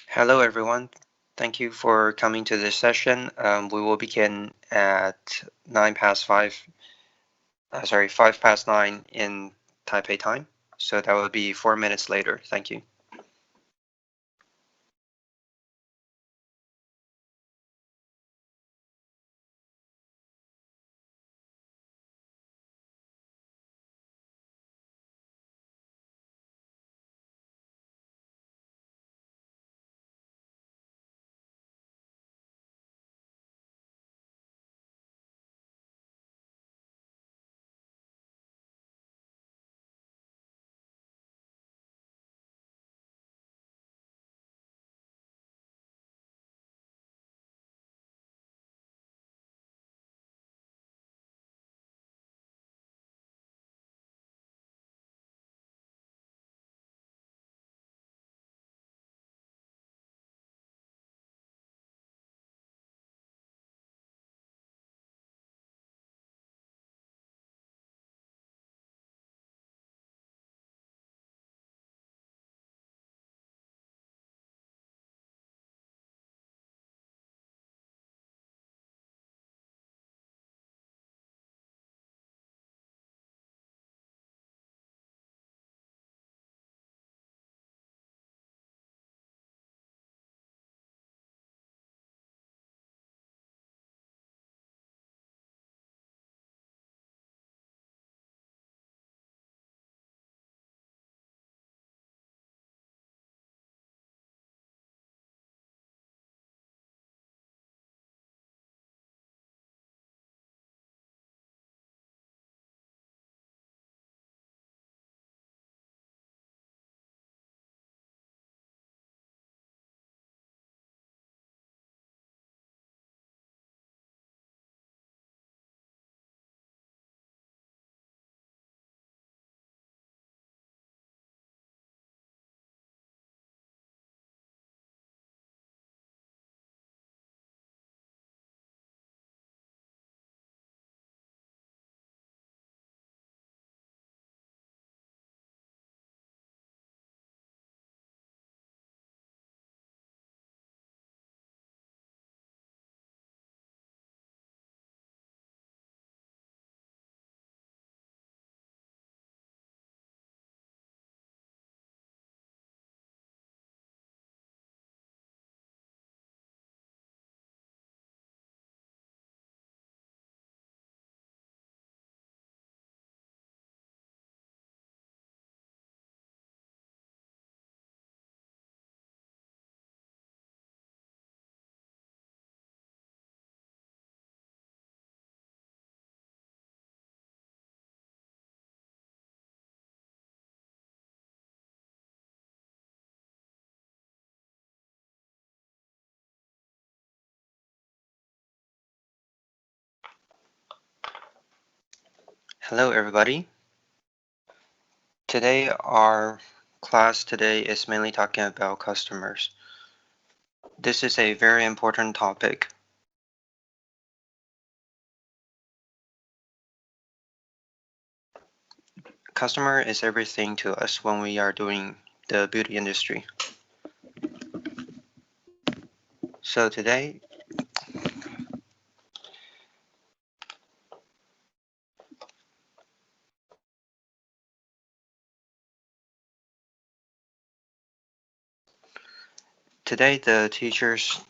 Hello, everyone. Thank you for coming to this session. We will begin at 5 past 9 in Taipei time. So that will be 4 minutes later. Thank you. Hello, everybody. Today, our class today is mainly talking about customers. This is a very important topic. Customer is everything to us when we are doing the beauty industry. So today, the teachers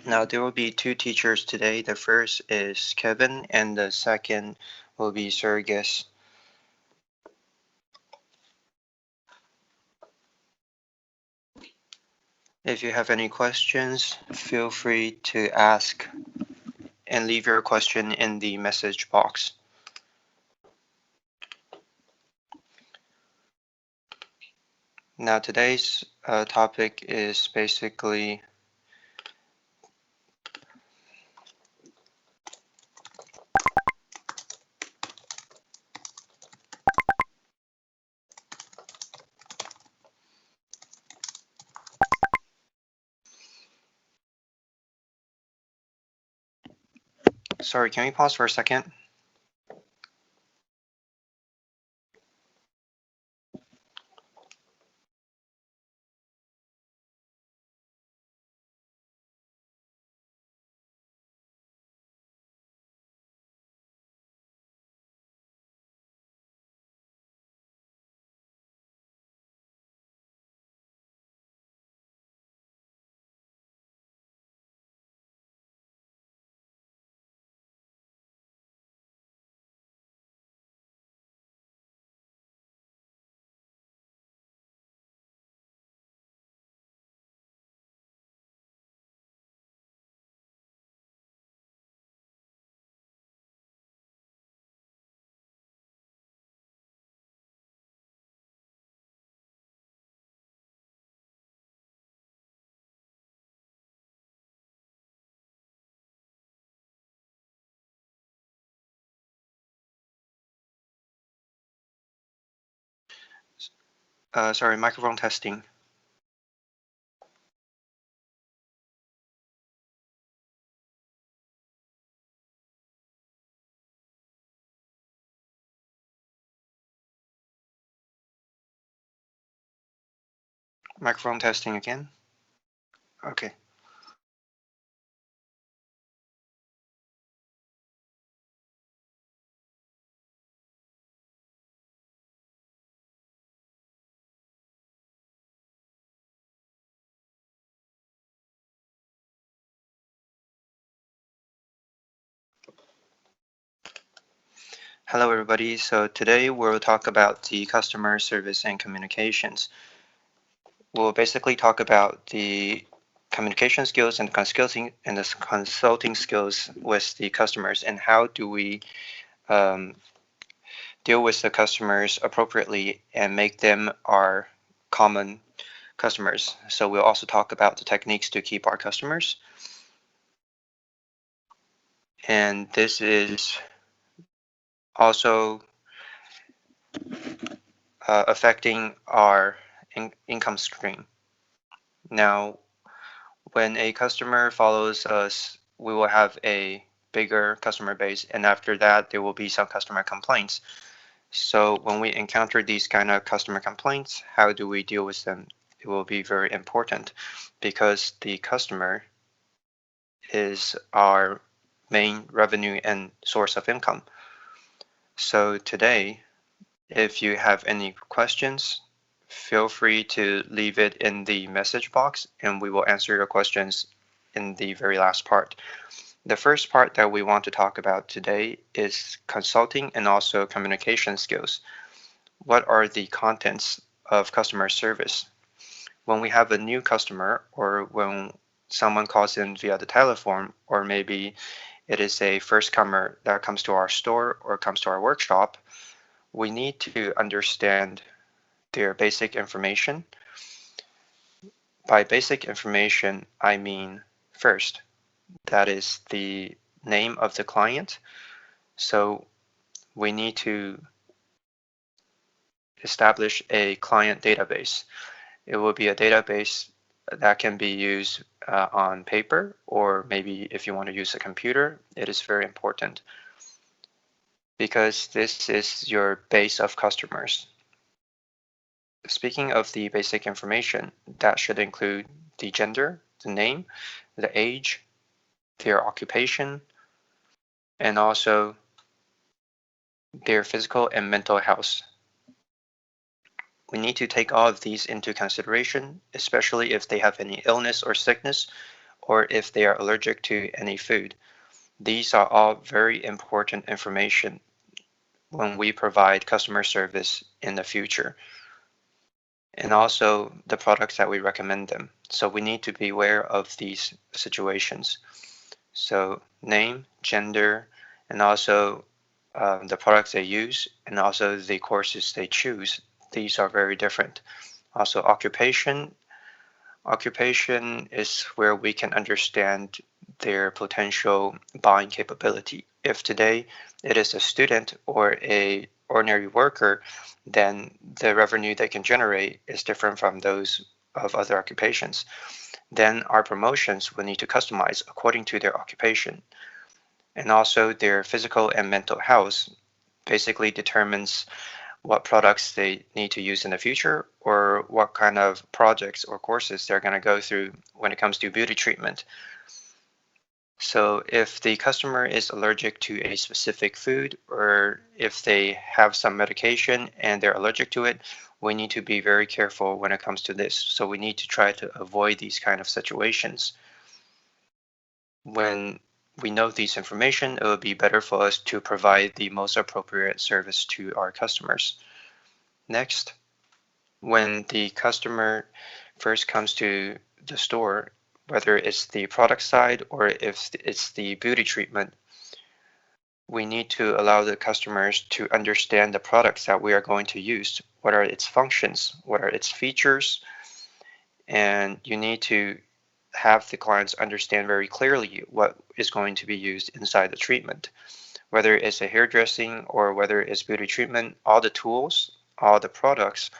Now there will be two teachers today. The first is Kevin and the second will be Sergis. If you have any questions, feel free to ask and leave your question in the message box. Now today's topic is basically sorry, can we pause for a second? Sorry, microphone testing. Microphone testing again. Okay. Hello, everybody. So today we'll talk about the customer service and communications. We'll basically talk about the communication skills and the consulting skills with the customers, and how do we deal with the customers appropriately and make them our common customers. So we'll also talk about the techniques to keep our customers. And this is also affecting our income stream. Now, when a customer follows us, we will have a bigger customer base, and after that, there will be some customer complaints. So when we encounter these kind of customer complaints, how do we deal with them? It will be very important, because the customer is our main revenue and source of income. So today, if you have any questions, feel free to leave it in the message box, and we will answer your questions in the very last part. The first part that we want to talk about today is consulting and also communication skills. What are the contents of customer service? When we have a new customer, or when someone calls in via the telephone, or maybe it is a first comer that comes to our store or comes to our workshop, we need to understand their basic information. By basic information, I mean first, that is the name of the client. So we need to establish a client database. It will be a database that can be used on paper, or maybe if you want to use a computer. It is very important, because this is your base of customers. Speaking of the basic information, that should include the gender, the name, the age, their occupation, and also their physical and mental health. We need to take all of these into consideration, especially if they have any illness or sickness, or if they are allergic to any food. These are all very important information when we provide customer service in the future, and also the products that we recommend them. So we need to be aware of these situations. So name, gender, and also the products they use, and also the courses they choose. These are very different. Also occupation. Occupation is where we can understand their potential buying capability. If today it is a student or a ordinary worker, then the revenue they can generate is different from those of other occupations. Then our promotions will need to customize according to their occupation. And also their physical and mental health basically determines what products they need to use in the future, or what kind of projects or courses they're going to go through when it comes to beauty treatment. So if the customer is allergic to a specific food, or if they have some medication and they're allergic to it, we need to be very careful when it comes to this. So we need to try to avoid these kind of situations. When we know this information, it will be better for us to provide the most appropriate service to our customers. Next, when the customer first comes to the store, whether it's the product side or if it's the beauty treatment, we need to allow the customers to understand the products that we are going to use. What are its functions? What are its features? And you need to have the clients understand very clearly what is going to be used inside the treatment. Whether it's a hairdressing or whether it's beauty treatment, all the tools, all the products,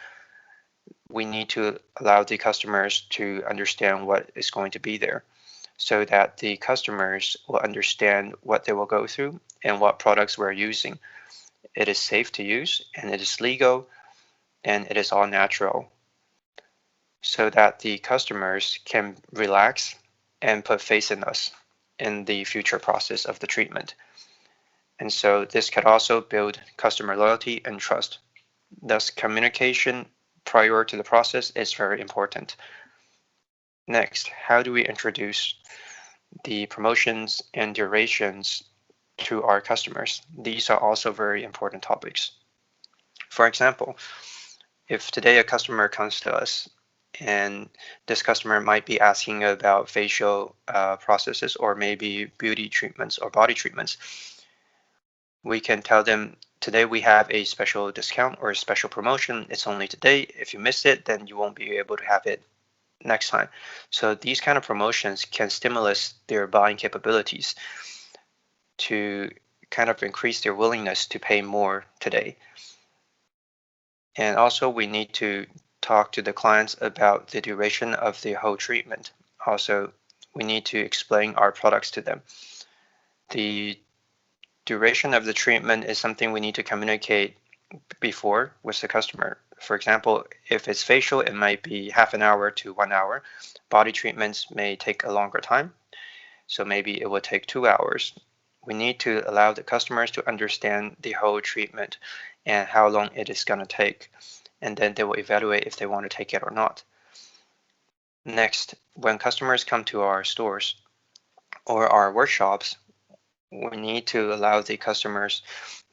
we need to allow the customers to understand what is going to be there, so that the customers will understand what they will go through and what products we're using. It is safe to use, and it is legal, and it is all natural, so that the customers can relax and put faith in us in the future process of the treatment. And so this could also build customer loyalty and trust. Thus, communication prior to the process is very important. Next, how do we introduce the promotions and durations to our customers? These are also very important topics. For example, if today a customer comes to us and this customer might be asking about facial processes or maybe beauty treatments or body treatments, we can tell them, today we have a special discount or a special promotion. It's only today. If you miss it, then you won't be able to have it next time. So these kind of promotions can stimulate their buying capabilities to kind of increase their willingness to pay more today. And also we need to talk to the clients about the duration of the whole treatment. Also, we need to explain our products to them. The duration of the treatment is something we need to communicate before with the customer. For example, if it's facial, it might be half an hour to 1 hour. Body treatments may take a longer time, so maybe it will take 2 hours. We need to allow the customers to understand the whole treatment and how long it is going to take, and then they will evaluate if they want to take it or not. Next, when customers come to our stores or our workshops, we need to allow the customers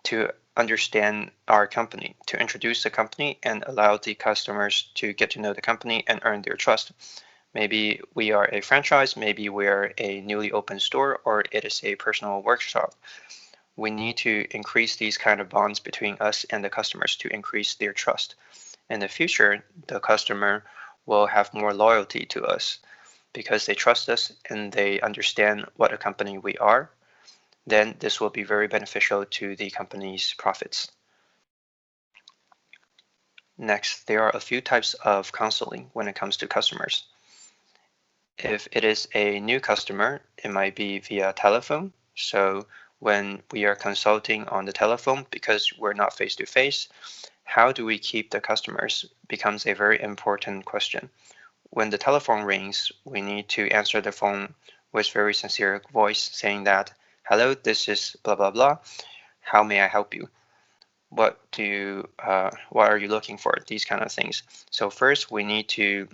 to understand our company, to introduce the company and allow the customers to get to know the company and earn their trust. Maybe we are a franchise, maybe we're a newly opened store, or it is a personal workshop. We need to increase these kind of bonds between us and the customers to increase their trust. In the future, the customer will have more loyalty to us because they trust us and they understand what a company we are. Then this will be very beneficial to the company's profits. Next, there are a few types of counseling when it comes to customers. If it is a new customer, it might be via telephone. So when we are consulting on the telephone, because we're not face-to-face, how do we keep the customers becomes a very important question. When the telephone rings, we need to answer the phone with very sincere voice saying that, hello, this is blah, blah, blah. How may I help you? What are you looking for? These kind of things. So first we need to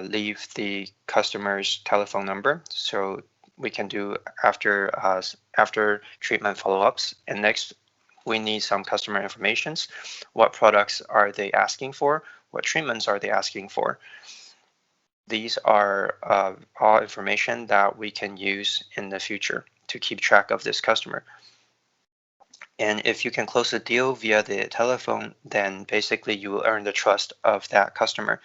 leave the customer's telephone number, so we can do after treatment follow-ups. And next, we need some customer informations. What products are they asking for? What treatments are they asking for? These are all information that we can use in the future to keep track of this customer. And if you can close a deal via the telephone, then basically you will earn the trust of that customer.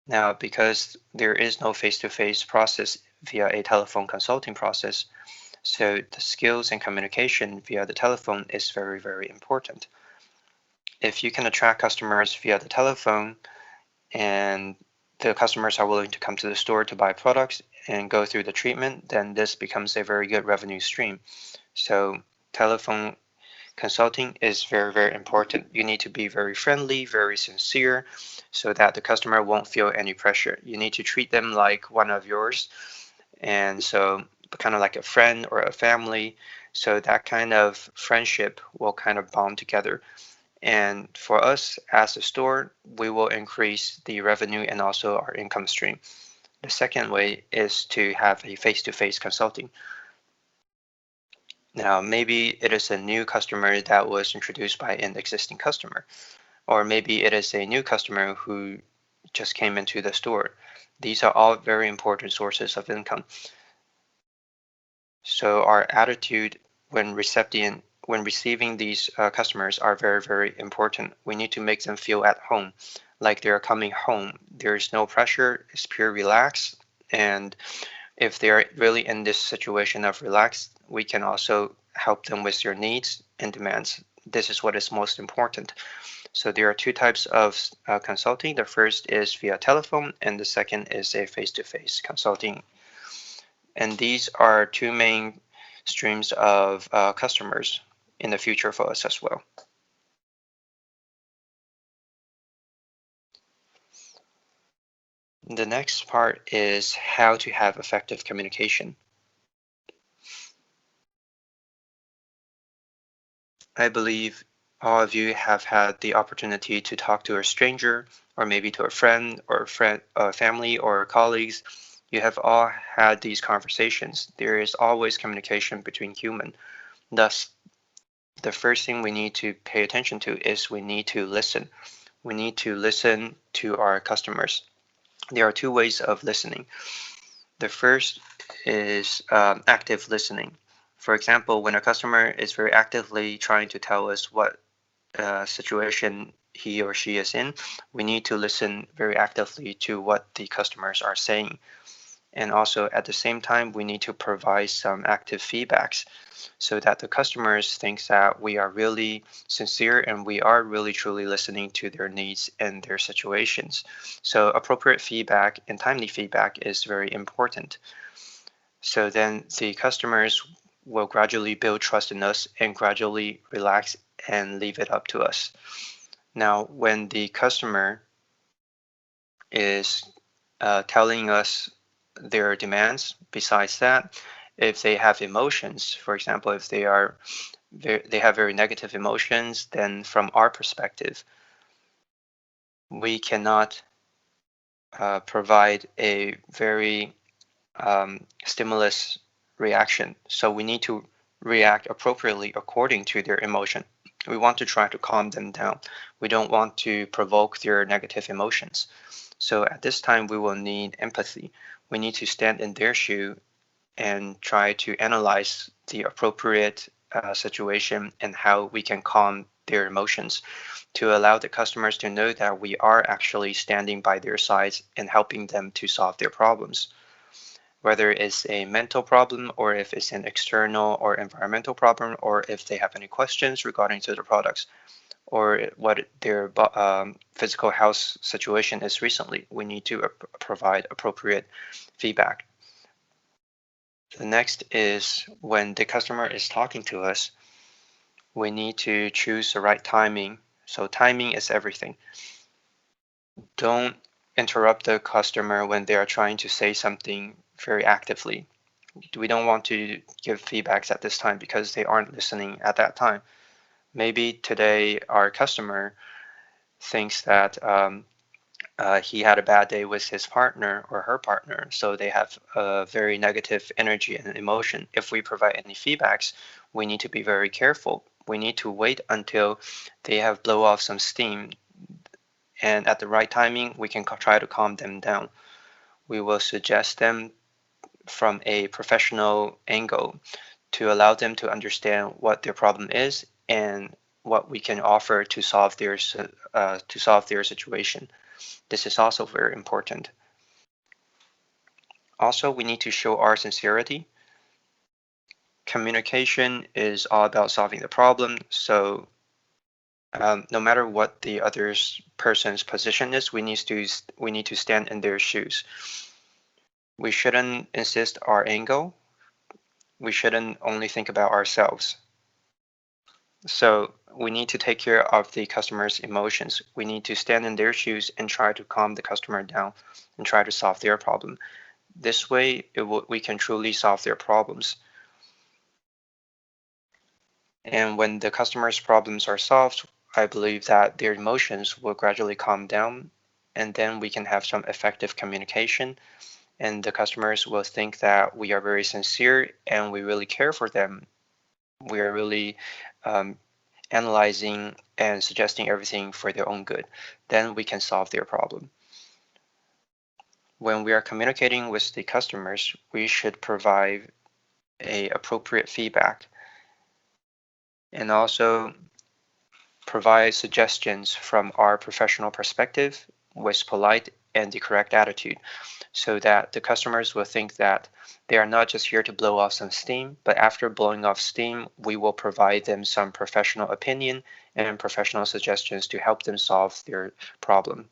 Now, because there is no face-to-face process via a telephone consulting process, so the skills and communication via the telephone is very, very important. If you can attract customers via the telephone and the customers are willing to come to the store to buy products and go through the treatment, then this becomes a very good revenue stream. So telephone consulting is very, very important. You need to be very friendly, very sincere, so that the customer won't feel any pressure. You need to treat them like one of yours, and so kind of like a friend or a family. So that kind of friendship will kind of bond together. And for us as a store, we will increase the revenue and also our income stream. The second way is to have a face-to-face consulting. Now, maybe it is a new customer that was introduced by an existing customer, or maybe it is a new customer who just came into the store. These are all very important sources of income. So our attitude when receiving these customers are very, very important. We need to make them feel at home, like they're coming home. There's no pressure, it's pure relax. And if they're really in this situation of relax, we can also help them with their needs and demands. This is what is most important. So there are two types of consulting. The first is via telephone, and the second is a face-to-face consulting. And these are two main streams of customers in the future for us as well. The next part is how to have effective communication. I believe all of you have had the opportunity to talk to a stranger, or maybe to a friend, or family, or colleagues. You have all had these conversations. There is always communication between humans. Thus, the first thing we need to pay attention to is we need to listen. We need to listen to our customers. There are two ways of listening. The first is active listening. For example, when a customer is very actively trying to tell us what situation he or she is in, we need to listen very actively to what the customers are saying. And also at the same time, we need to provide some active feedbacks so that the customers think that we are really sincere and we are really truly listening to their needs and their situations. So appropriate feedback and timely feedback is very important. So then the customers will gradually build trust in us and gradually relax and leave it up to us. Now, when the customer is telling us their demands, besides that, if they have emotions, for example, if they have very negative emotions, then from our perspective, we cannot provide a very stimulus reaction. So we need to react appropriately according to their emotion. We want to try to calm them down. We don't want to provoke their negative emotions. So at this time, we will need empathy. We need to stand in their shoe and try to analyze the appropriate situation and how we can calm their emotions to allow the customers to know that we are actually standing by their sides and helping them to solve their problems. Whether it's a mental problem or if it's an external or environmental problem, or if they have any questions regarding to the products or what their physical health situation is recently, we need to provide appropriate feedback. The next is when the customer is talking to us, we need to choose the right timing. So timing is everything. Don't interrupt the customer when they are trying to say something very actively. We don't want to give feedbacks at this time because they aren't listening at that time. Maybe today our customer thinks that he had a bad day with his partner or her partner, so they have a very negative energy and emotion. If we provide any feedbacks, we need to be very careful. We need to wait until they have blow off some steam, and at the right timing, we can try to calm them down. We will suggest them from a professional angle to allow them to understand what their problem is and what we can offer to solve their situation. This is also very important. Also, we need to show our sincerity. Communication is all about solving the problem. So no matter what the other person's position is, we need to stand in their shoes. We shouldn't insist our angle. We shouldn't only think about ourselves. So we need to take care of the customer's emotions. We need to stand in their shoes and try to calm the customer down and try to solve their problem. This way, we can truly solve their problems. And when the customer's problems are solved, I believe that their emotions will gradually calm down, and then we can have some effective communication, and the customers will think that we are very sincere and we really care for them. We are really analyzing and suggesting everything for their own good. Then we can solve their problem. When we are communicating with the customers, we should provide a appropriate feedback and also provide suggestions from our professional perspective with polite and the correct attitude, so that the customers will think that they are not just here to blow off some steam, but after blowing off steam, we will provide them some professional opinion and professional suggestions to help them solve their problem.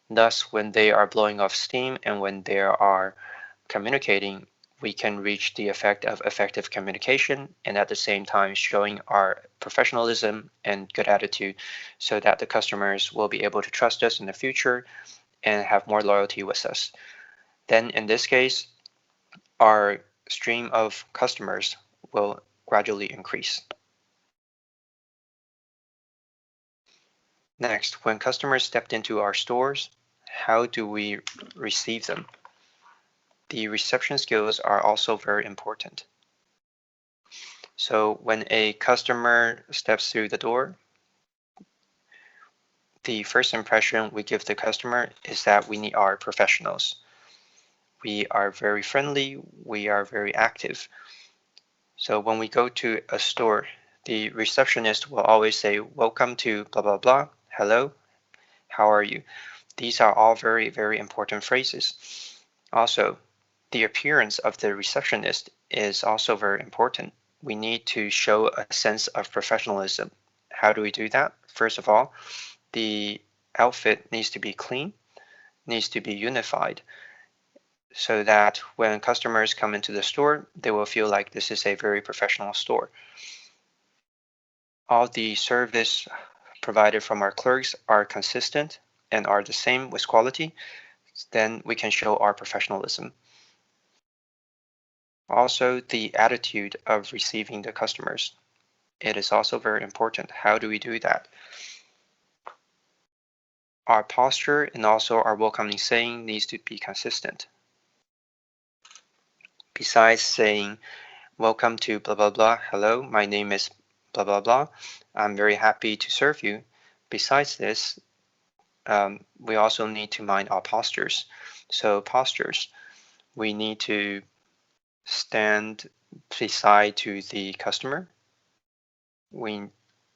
Thus, when they are blowing off steam and when they are communicating, we can reach the effect of effective communication and at the same time showing our professionalism and good attitude so that the customers will be able to trust us in the future and have more loyalty with us. Then in this case, our stream of customers will gradually increase. Next, when customers stepped into our stores, how do we receive them? The reception skills are also very important. So when a customer steps through the door, the first impression we give the customer is that we are professionals. We are very friendly, we are very active. So when we go to a store, the receptionist will always say, "Welcome to blah, blah, blah. Hello, how are you?" These are all very, very important phrases. Also, the appearance of the receptionist is also very important. We need to show a sense of professionalism. How do we do that? First of all, the outfit needs to be clean, needs to be unified, so that when customers come into the store, they will feel like this is a very professional store. All the service provided from our clerks are consistent and are the same with quality, then we can show our professionalism. Also, the attitude of receiving the customers. It is also very important. How do we do that? Our posture and also our welcoming saying needs to be consistent. Besides saying, "Welcome to blah, blah, blah. Hello, my name is blah, blah, blah. I'm very happy to serve you." Besides this, we also need to mind our postures. So postures, we need to stand beside to the customer. We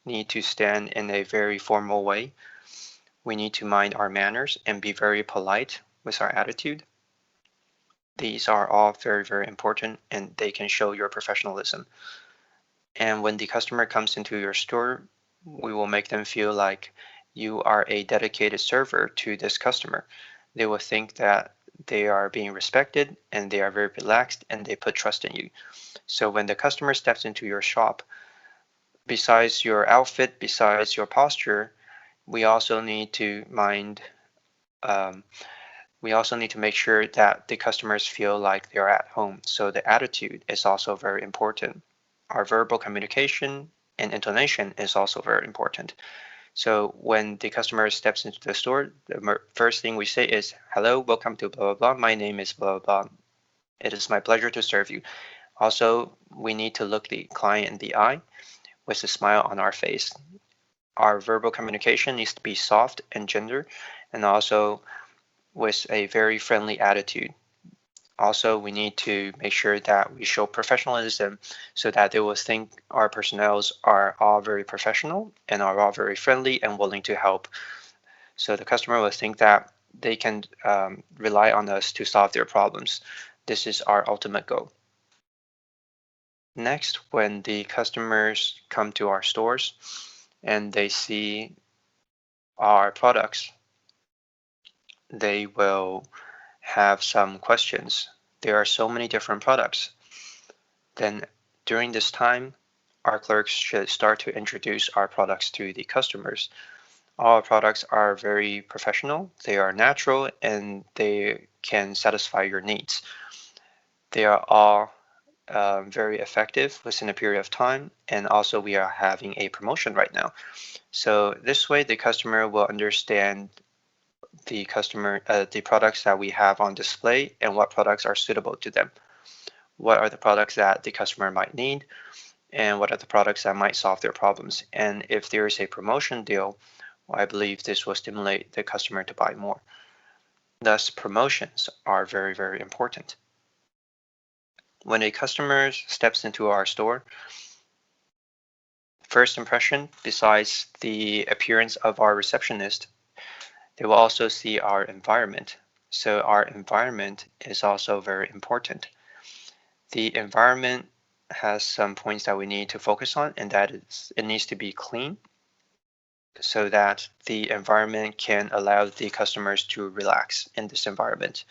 need to stand in a very formal way. We need to mind our manners and be very polite with our attitude. These are all very, very important and they can show your professionalism. And when the customer comes into your store, we will make them feel like you are a dedicated server to this customer. They will think that they are being respected and they are very relaxed and they put trust in you. So when the customer steps into your shop, besides your outfit, besides your posture, we also need to make sure that the customers feel like they're at home. So the attitude is also very important. Our verbal communication and intonation is also very important. So when the customer steps into the store, the first thing we say is, "Hello, welcome to blah, blah, blah. My name is blah, blah, blah. It is my pleasure to serve you." Also, we need to look the client in the eye with a smile on our face. Our verbal communication needs to be soft and gentle, and also with a very friendly attitude. Also, we need to make sure that we show professionalism so that they will think our personnel are all very professional and are all very friendly and willing to help. So the customer will think that they can rely on us to solve their problems. This is our ultimate goal. Next, when the customers come to our stores and they see our products, they will have some questions. There are so many different products. Then during this time, our clerks should start to introduce our products to the customers. All our products are very professional, they are natural, and they can satisfy your needs. They are all very effective within a period of time, and also we are having a promotion right now. So this way the customer will understand the products that we have on display and what products are suitable to them. What are the products that the customer might need, and what are the products that might solve their problems. And if there is a promotion deal, I believe this will stimulate the customer to buy more. Thus, promotions are very, very important. When a customer steps into our store, first impression, besides the appearance of our receptionist, they will also see our environment. So our environment is also very important. The environment has some points that we need to focus on, and that is it needs to be clean, so that the environment can allow the customers to relax in this environment.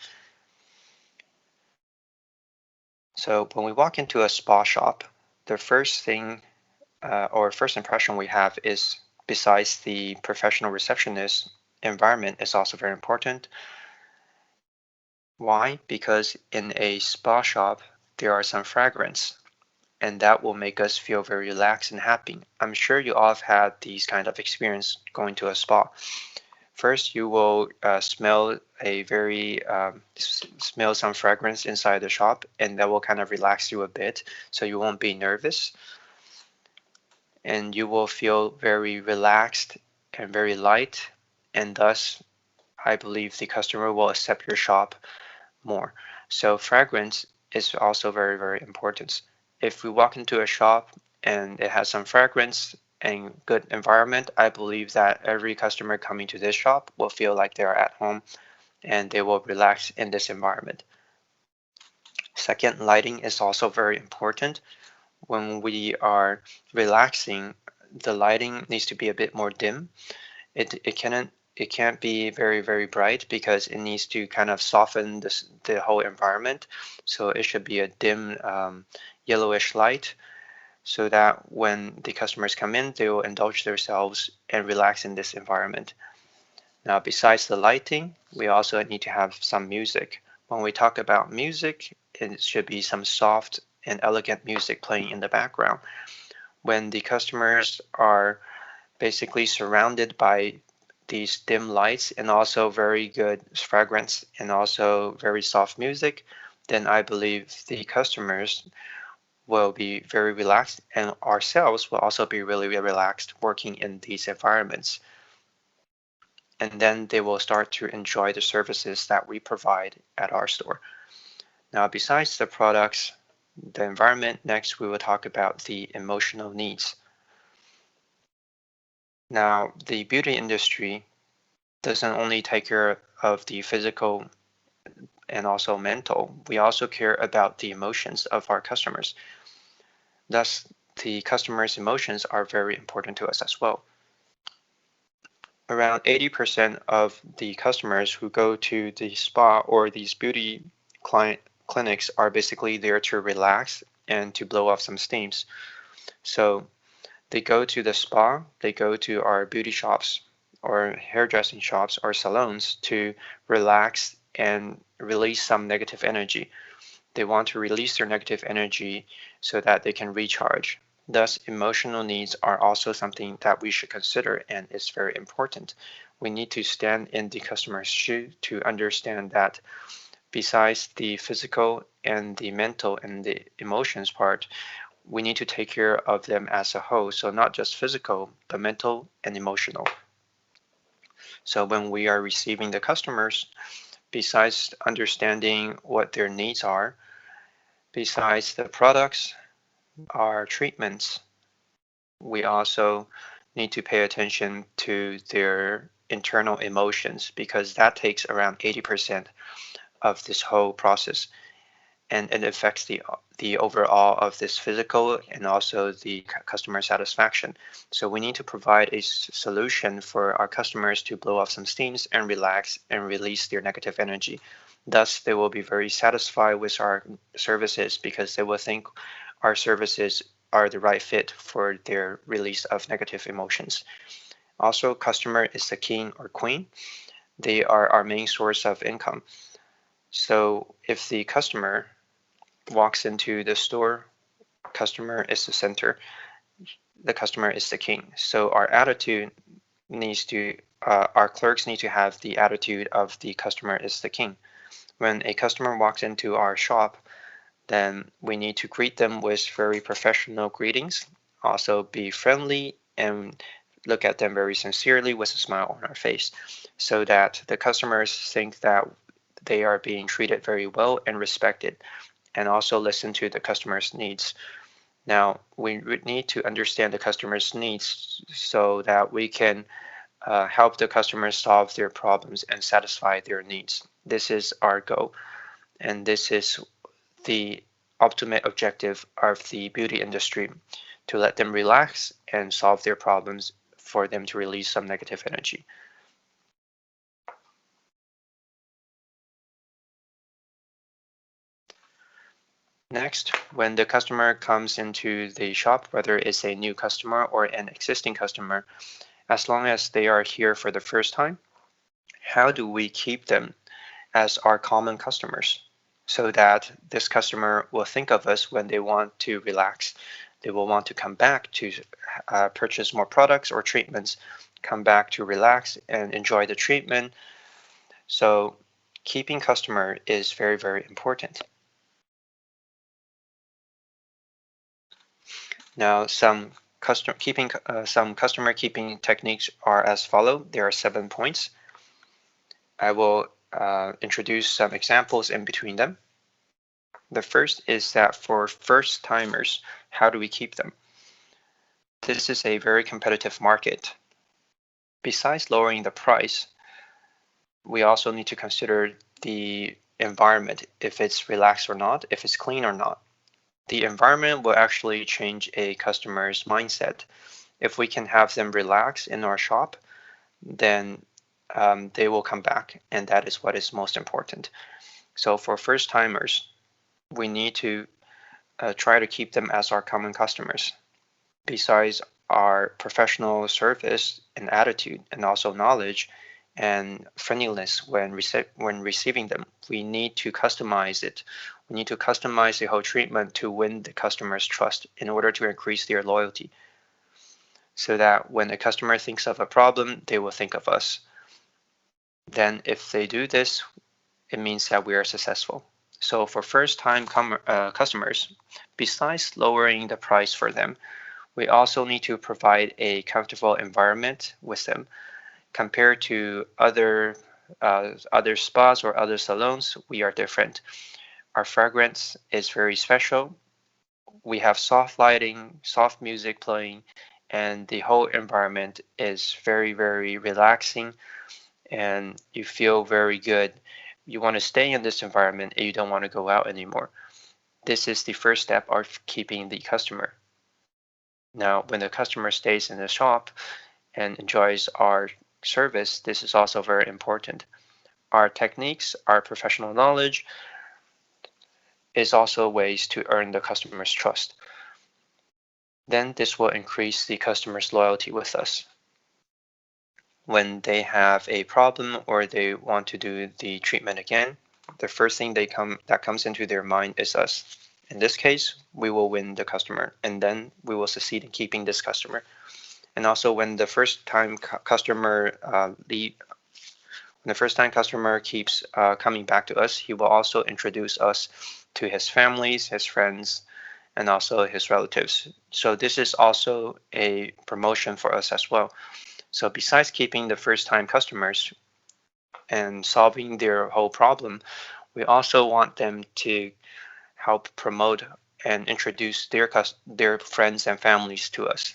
So when we walk into a spa shop, the first thing or first impression we have is, besides the professional receptionist, environment is also very important. Why? Because in a spa shop, there are some fragrance, and that will make us feel very relaxed and happy. I'm sure you all have had these kind of experience going to a spa. First, you will smell some fragrance inside the shop, and that will kind of relax you a bit, so you won't be nervous, and you will feel very relaxed and very light, and thus, I believe the customer will accept your shop more. So fragrance is also very, very important. If we walk into a shop and it has some fragrance and good environment, I believe that every customer coming to this shop will feel like they are at home and they will relax in this environment. Second, lighting is also very important. When we are relaxing, the lighting needs to be a bit more dim. It can't be very, very bright because it needs to kind of soften the whole environment. So it should be a dim yellowish light, so that when the customers come in, they will indulge themselves and relax in this environment. Now, besides the lighting, we also need to have some music. When we talk about music, it should be some soft and elegant music playing in the background. When the customers are basically surrounded by these dim lights and also very good fragrance and also very soft music, then I believe the customers will be very relaxed, and ourselves will also be really, really relaxed working in these environments. And then they will start to enjoy the services that we provide at our store. Now, besides the products, the environment, next we will talk about the emotional needs. Now, the beauty industry doesn't only take care of the physical and also mental, we also care about the emotions of our customers. Thus, the customers' emotions are very important to us as well. Around 80% of the customers who go to the spa or these beauty clinics are basically there to relax and to blow off some steams. So they go to the spa, they go to our beauty shops or hairdressing shops or salons to relax and release some negative energy. They want to release their negative energy so that they can recharge. Thus, emotional needs are also something that we should consider, and it's very important. We need to stand in the customer's shoe to understand that besides the physical and the mental and the emotions part, we need to take care of them as a whole. So not just physical, but mental and emotional. So when we are receiving the customers, besides understanding what their needs are, besides the products, our treatments, we also need to pay attention to their internal emotions, because that takes around 80% of this whole process, and it affects the overall of this physical and also the customer satisfaction. So we need to provide a solution for our customers to blow off some steams and relax and release their negative energy. Thus, they will be very satisfied with our services because they will think our services are the right fit for their release of negative emotions. Also, customer is the king or queen. They are our main source of income. So if the customer walks into the store, customer is the center, the customer is the king. So our attitude needs to, our clerks need to have the attitude of the customer is the king. When a customer walks into our shop, then we need to greet them with very professional greetings, also be friendly and look at them very sincerely with a smile on our face, so that the customers think that they are being treated very well and respected, and also listen to the customer's needs. Now, we need to understand the customer's needs so that we can help the customers solve their problems and satisfy their needs. This is our goal, and this is the ultimate objective of the beauty industry, to let them relax and solve their problems for them to release some negative energy. Next, when the customer comes into the shop, whether it's a new customer or an existing customer, as long as they are here for the first time, how do we keep them as our common customers so that this customer will think of us when they want to relax? They will want to come back to purchase more products or treatments, come back to relax and enjoy the treatment. So keeping customer is very, very important. Now, some customer keeping techniques are as follow. There are 7 points. I will introduce some examples in between them. The first is that for first timers, how do we keep them? This is a very competitive market. Besides lowering the price, we also need to consider the environment, if it's relaxed or not, if it's clean or not. The environment will actually change a customer's mindset. If we can have them relax in our shop, then they will come back, and that is what is most important. So for first timers, we need to try to keep them as our common customers. Besides our professional service and attitude, and also knowledge and friendliness when receiving them, we need to customize it. We need to customize the whole treatment to win the customer's trust in order to increase their loyalty, so that when a customer thinks of a problem, they will think of us. Then if they do this, it means that we are successful. So for first-time customers, besides lowering the price for them, we also need to provide a comfortable environment with them. Compared to other spas or other salons, we are different. Our fragrance is very special. We have soft lighting, soft music playing, and the whole environment is very, very relaxing, and you feel very good. You want to stay in this environment and you don't want to go out anymore. This is the first step of keeping the customer. Now, when the customer stays in the shop and enjoys our service, this is also very important. Our techniques, our professional knowledge is also ways to earn the customer's trust. Then this will increase the customer's loyalty with us. When they have a problem or they want to do the treatment again, the first thing that comes into their mind is us. In this case, we will win the customer, and then we will succeed in keeping this customer. And also, when the first-time customer keeps coming back to us, he will also introduce us to his families, his friends, and also his relatives. So this is also a promotion for us as well. So besides keeping the first-time customers and solving their whole problem, we also want them to help promote and introduce their friends and families to us,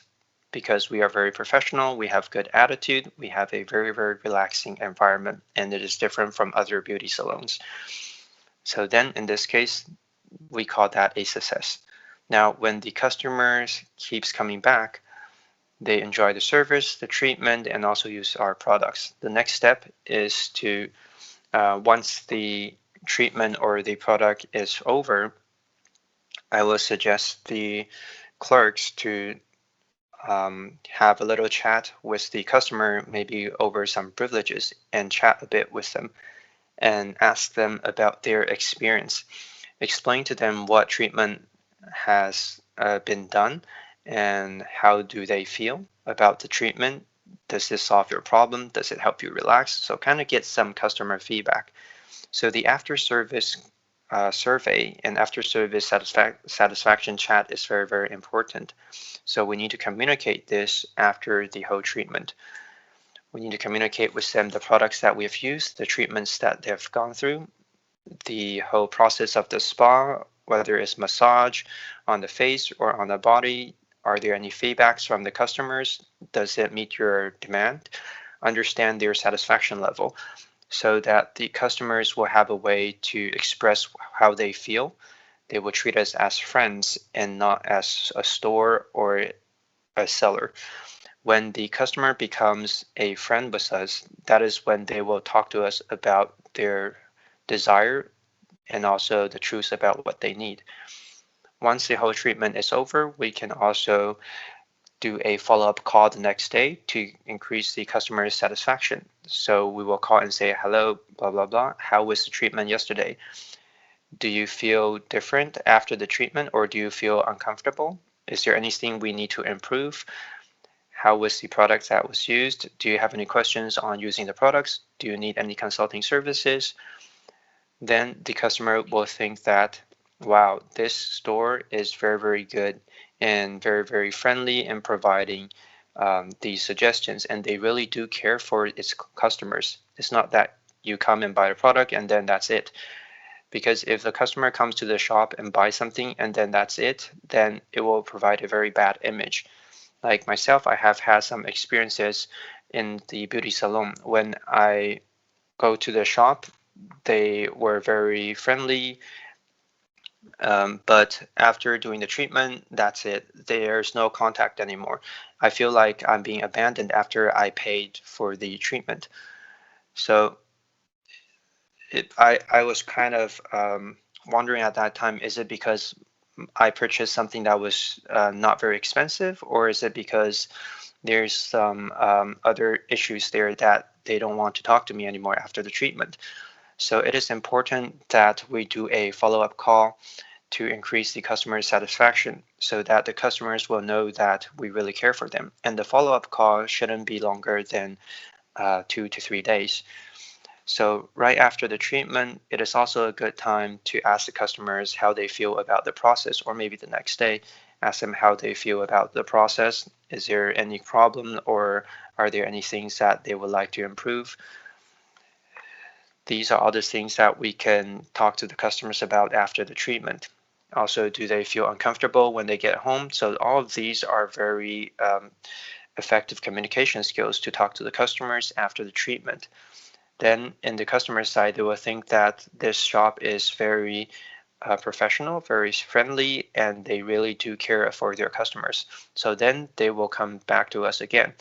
because we are very professional, we have good attitude, we have a very, very relaxing environment, and it is different from other beauty salons. So then in this case, we call that a success. Now, when the customers keeps coming back, they enjoy the service, the treatment, and also use our products. The next step is to, once the treatment or the product is over, I will suggest the clerks to have a little chat with the customer, maybe over some privileges, and chat a bit with them and ask them about their experience. Explain to them what treatment has been done and how do they feel about the treatment. Does this solve your problem? Does it help you relax? So kind of get some customer feedback. So the after-service survey and after-service satisfaction chat is very, very important. So we need to communicate this after the whole treatment. We need to communicate with them the products that we have used, the treatments that they've gone through, the whole process of the spa, whether it's massage on the face or on the body. Are there any feedbacks from the customers? Does it meet your demand? Understand their satisfaction level, so that the customers will have a way to express how they feel. They will treat us as friends and not as a store or a seller. When the customer becomes a friend with us, that is when they will talk to us about their desire and also the truth about what they need. Once the whole treatment is over, we can also do a follow-up call the next day to increase the customer satisfaction. So we will call and say, hello, blah, blah, blah. How was the treatment yesterday? Do you feel different after the treatment, or do you feel uncomfortable? Is there anything we need to improve? How was the product that was used? Do you have any questions on using the products? Do you need any consulting services? Then the customer will think that, wow, this store is very, very good and very, very friendly in providing these suggestions. And they really do care for its customers. It's not that you come and buy a product and then that's it. Because if the customer comes to the shop and buys something and then that's it, then it will provide a very bad image. Like myself, I have had some experiences in the beauty salon. When I go to the shop, they were very friendly, but after doing the treatment, that's it. There's no contact anymore. I feel like I'm being abandoned after I paid for the treatment. So I was kind of wondering at that time, is it because I purchased something that was not very expensive, or is it because there's some other issues there that they don't want to talk to me anymore after the treatment? So it is important that we do a follow-up call to increase the customer satisfaction so that the customers will know that we really care for them. And the follow-up call shouldn't be longer than 2 to 3 days. So right after the treatment, it is also a good time to ask the customers how they feel about the process, or maybe the next day, ask them how they feel about the process. Is there any problem, or are there any things that they would like to improve? These are all the things that we can talk to the customers about after the treatment. Also, do they feel uncomfortable when they get home? So all of these are very effective communication skills to talk to the customers after the treatment. Then in the customer side, they will think that this shop is very professional, very friendly, and they really do care for their customers. So then they will come back to us again.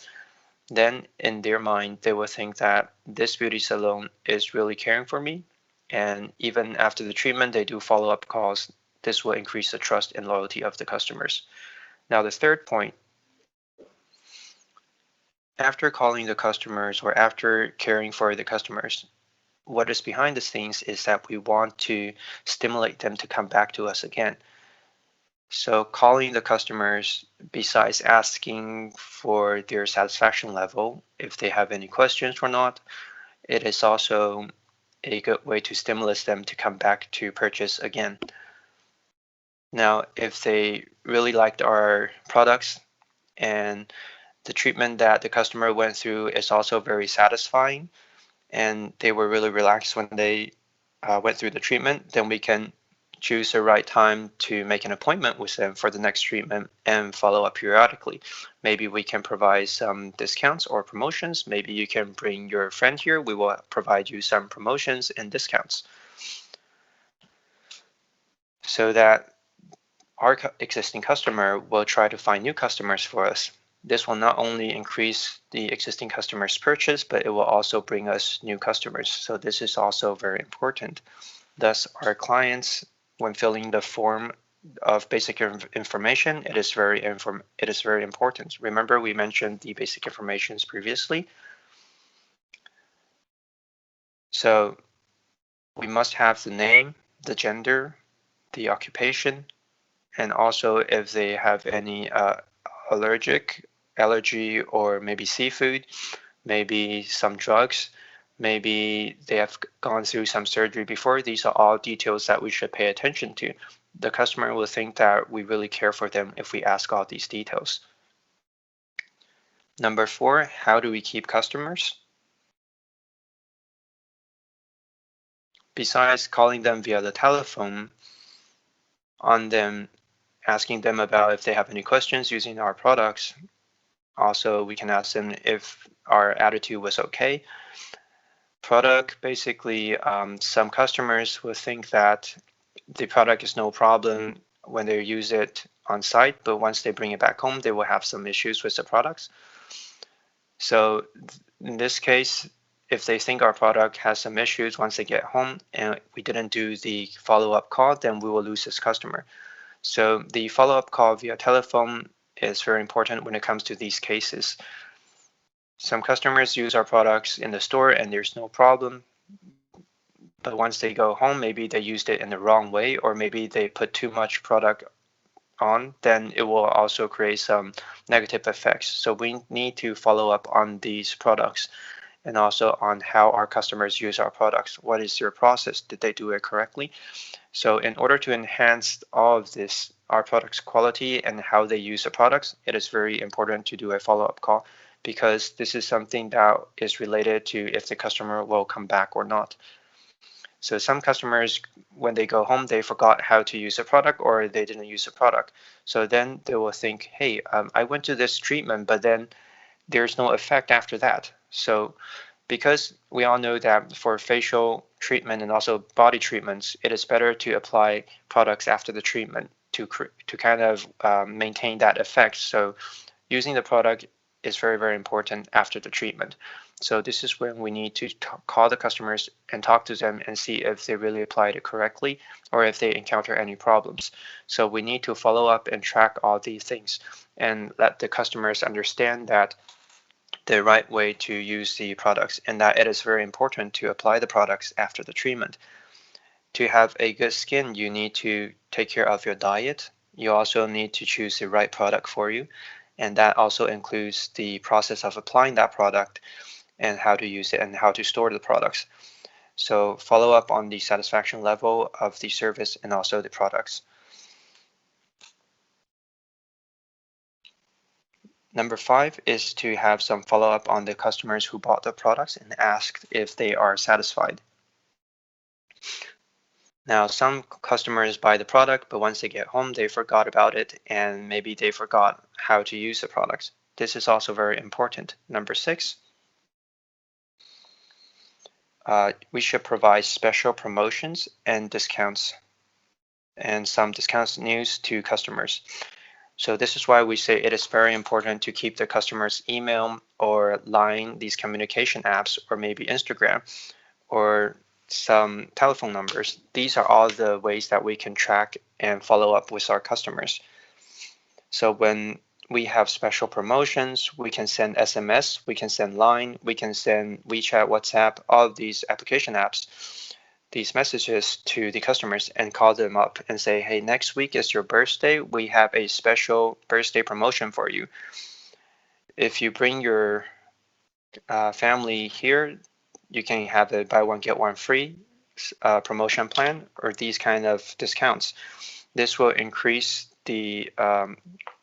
Then in their mind, they will think that this beauty salon is really caring for me. And even after the treatment, they do follow-up calls. This will increase the trust and loyalty of the customers. Now, the third point, after calling the customers or after caring for the customers, what is behind the scenes is that we want to stimulate them to come back to us again. So calling the customers, besides asking for their satisfaction level, if they have any questions or not, it is also a good way to stimulate them to come back to purchase again. Now, if they really liked our products and the treatment that the customer went through is also very satisfying, and they were really relaxed when they went through the treatment, then we can choose the right time to make an appointment with them for the next treatment and follow up periodically. Maybe we can provide some discounts or promotions. Maybe you can bring your friend here. We will provide you some promotions and discounts so that our existing customer will try to find new customers for us. This will not only increase the existing customers' purchase, but it will also bring us new customers. So this is also very important. Thus, our clients, when filling the form of basic information, it is very important. Remember, we mentioned the basic informations previously. So we must have the name, the gender, the occupation, and also if they have any allergy, or maybe seafood, maybe some drugs, maybe they have gone through some surgery before. These are all details that we should pay attention to. The customer will think that we really care for them if we ask all these details. Number 4, how do we keep customers? Besides calling them via the telephone, on them asking them about if they have any questions using our products. Also, we can ask them if our attitude was okay. Product, basically, some customers will think that the product is no problem when they use it on site, but once they bring it back home, they will have some issues with the products. So in this case, if they think our product has some issues once they get home and we didn't do the follow-up call, then we will lose this customer. So the follow-up call via telephone is very important when it comes to these cases. Some customers use our products in the store and there's no problem. But once they go home, maybe they used it in the wrong way, or maybe they put too much product on, then it will also create some negative effects. So we need to follow up on these products and also on how our customers use our products. What is your process? Did they do it correctly? So in order to enhance all of this, our products quality and how they use the products, it is very important to do a follow-up call, because this is something that is related to if the customer will come back or not. So some customers, when they go home, they forgot how to use a product or they didn't use a product. So then they will think, hey, I went to this treatment, but then there's no effect after that. So because we all know that for facial treatment and also body treatments, it is better to apply products after the treatment to kind of maintain that effect. So using the product is very, very important after the treatment. So this is when we need to call the customers and talk to them and see if they really applied it correctly or if they encounter any problems. So we need to follow up and track all these things and let the customers understand that the right way to use the products and that it is very important to apply the products after the treatment. To have a good skin, you need to take care of your diet. You also need to choose the right product for you. And that also includes the process of applying that product and how to use it and how to store the products. So follow up on the satisfaction level of the service and also the products. Number 5 is to have some follow-up on the customers who bought the products and asked if they are satisfied. Now, some customers buy the product, but once they get home, they forgot about it and maybe they forgot how to use the products. This is also very important. Number 6, we should provide special promotions and discounts and some discounts news to customers. So this is why we say it is very important to keep the customer's email or line, these communication apps, or maybe Instagram, or some telephone numbers. These are all the ways that we can track and follow up with our customers. So when we have special promotions, we can send SMS, we can send Line, we can send WeChat, WhatsApp, all of these application apps, these messages to the customers and call them up and say, hey, next week is your birthday. We have a special birthday promotion for you. If you bring your family here, you can have a buy one, get one free promotion plan or these kind of discounts. This will increase the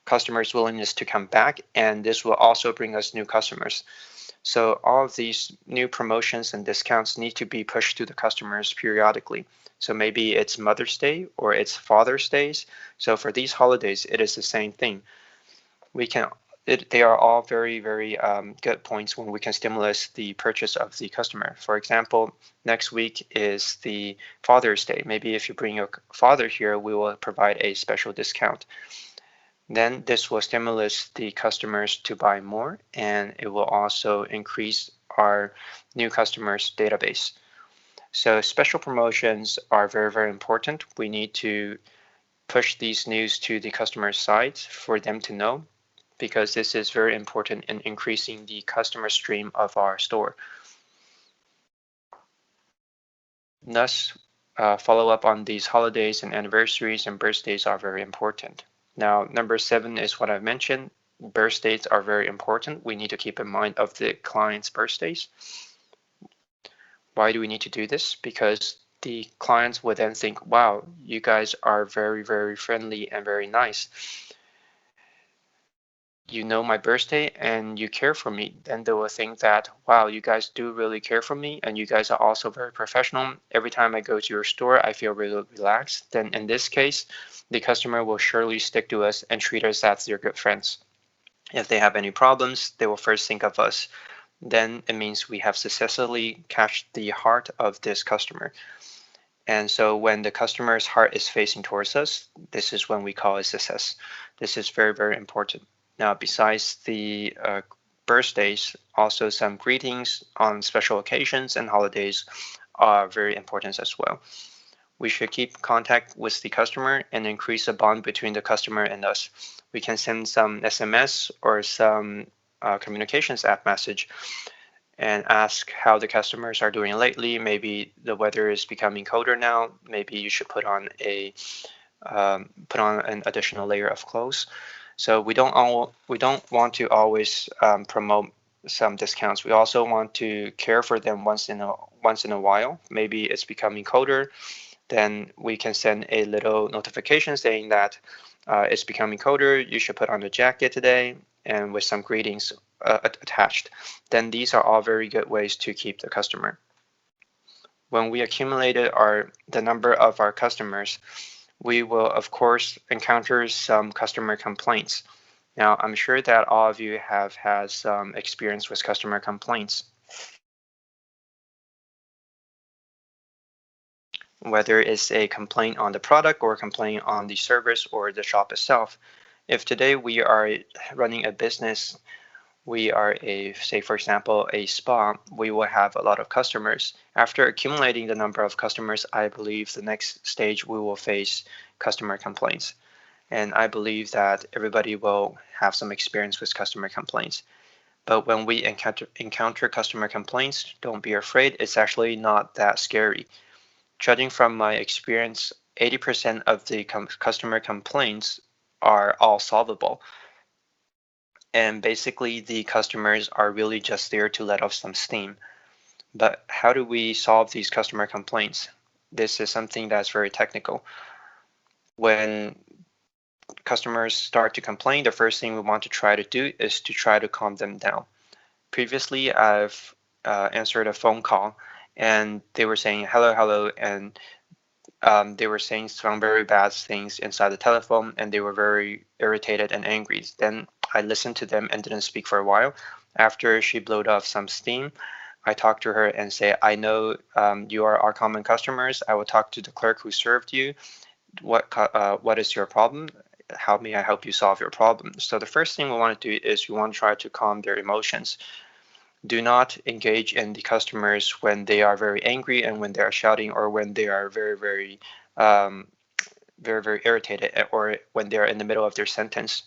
customers' willingness to come back, and this will also bring us new customers. So all of these new promotions and discounts need to be pushed to the customers periodically. So maybe it's Mother's Day or it's Father's Days. So for these holidays, it is the same thing. They are all very, very good points when we can stimulate the purchase of the customer. For example, next week is the Father's Day. Maybe if you bring your father here, we will provide a special discount. Then this will stimulate the customers to buy more, and it will also increase our new customers database. So special promotions are very, very important. We need to push these news to the customer side for them to know, because this is very important in increasing the customer stream of our store. Thus, follow up on these holidays and anniversaries and birthdays are very important. Now, number 7 is what I mentioned. Birthdays are very important. We need to keep in mind of the client's birthdays. Why do we need to do this? Because the clients will then think, wow, you guys are very, very friendly and very nice. You know my birthday and you care for me. Then they will think that, wow, you guys do really care for me and you guys are also very professional. Every time I go to your store, I feel really relaxed. Then in this case, the customer will surely stick to us and treat us as their good friends. If they have any problems, they will first think of us. Then it means we have successfully captured the heart of this customer. And so when the customer's heart is facing towards us, this is when we call it success. This is very, very important. Now, besides the birthdays, also some greetings on special occasions and holidays are very important as well. We should keep contact with the customer and increase the bond between the customer and us. We can send some SMS or some communications app message and ask how the customers are doing lately. Maybe the weather is becoming colder now. Maybe you should put on an additional layer of clothes. So we don't want to always promote some discounts. We also want to care for them once in a while. Maybe it's becoming colder, then we can send a little notification saying that it's becoming colder. You should put on a jacket today, and with some greetings attached. Then these are all very good ways to keep the customer. When we accumulated the number of our customers, we will of course encounter some customer complaints. Now, I'm sure that all of you have had some experience with customer complaints. Whether it's a complaint on the product or a complaint on the service or the shop itself. If today we are running a business, we are say for example, a spa, we will have a lot of customers. After accumulating the number of customers, I believe the next stage we will face customer complaints. And I believe that everybody will have some experience with customer complaints. But when we encounter customer complaints, don't be afraid. It's actually not that scary. Judging from my experience, 80% of the customer complaints are all solvable. And basically, the customers are really just there to let off some steam. But how do we solve these customer complaints? This is something that's very technical. When customers start to complain, the first thing we want to try to do is to try to calm them down. Previously, I've answered a phone call, and they were saying hello, hello, and they were saying some very bad things inside the telephone, and they were very irritated and angry. Then I listened to them and didn't speak for a while. After she blew off some steam, I talked to her and say, I know you are our common customers. I will talk to the clerk who served you. What is your problem? How may I help you solve your problem? So the first thing we want to do is we want to try to calm their emotions. Do not engage in the customers when they are very angry and when they are shouting, or when they are very irritated, or when they are in the middle of their sentence.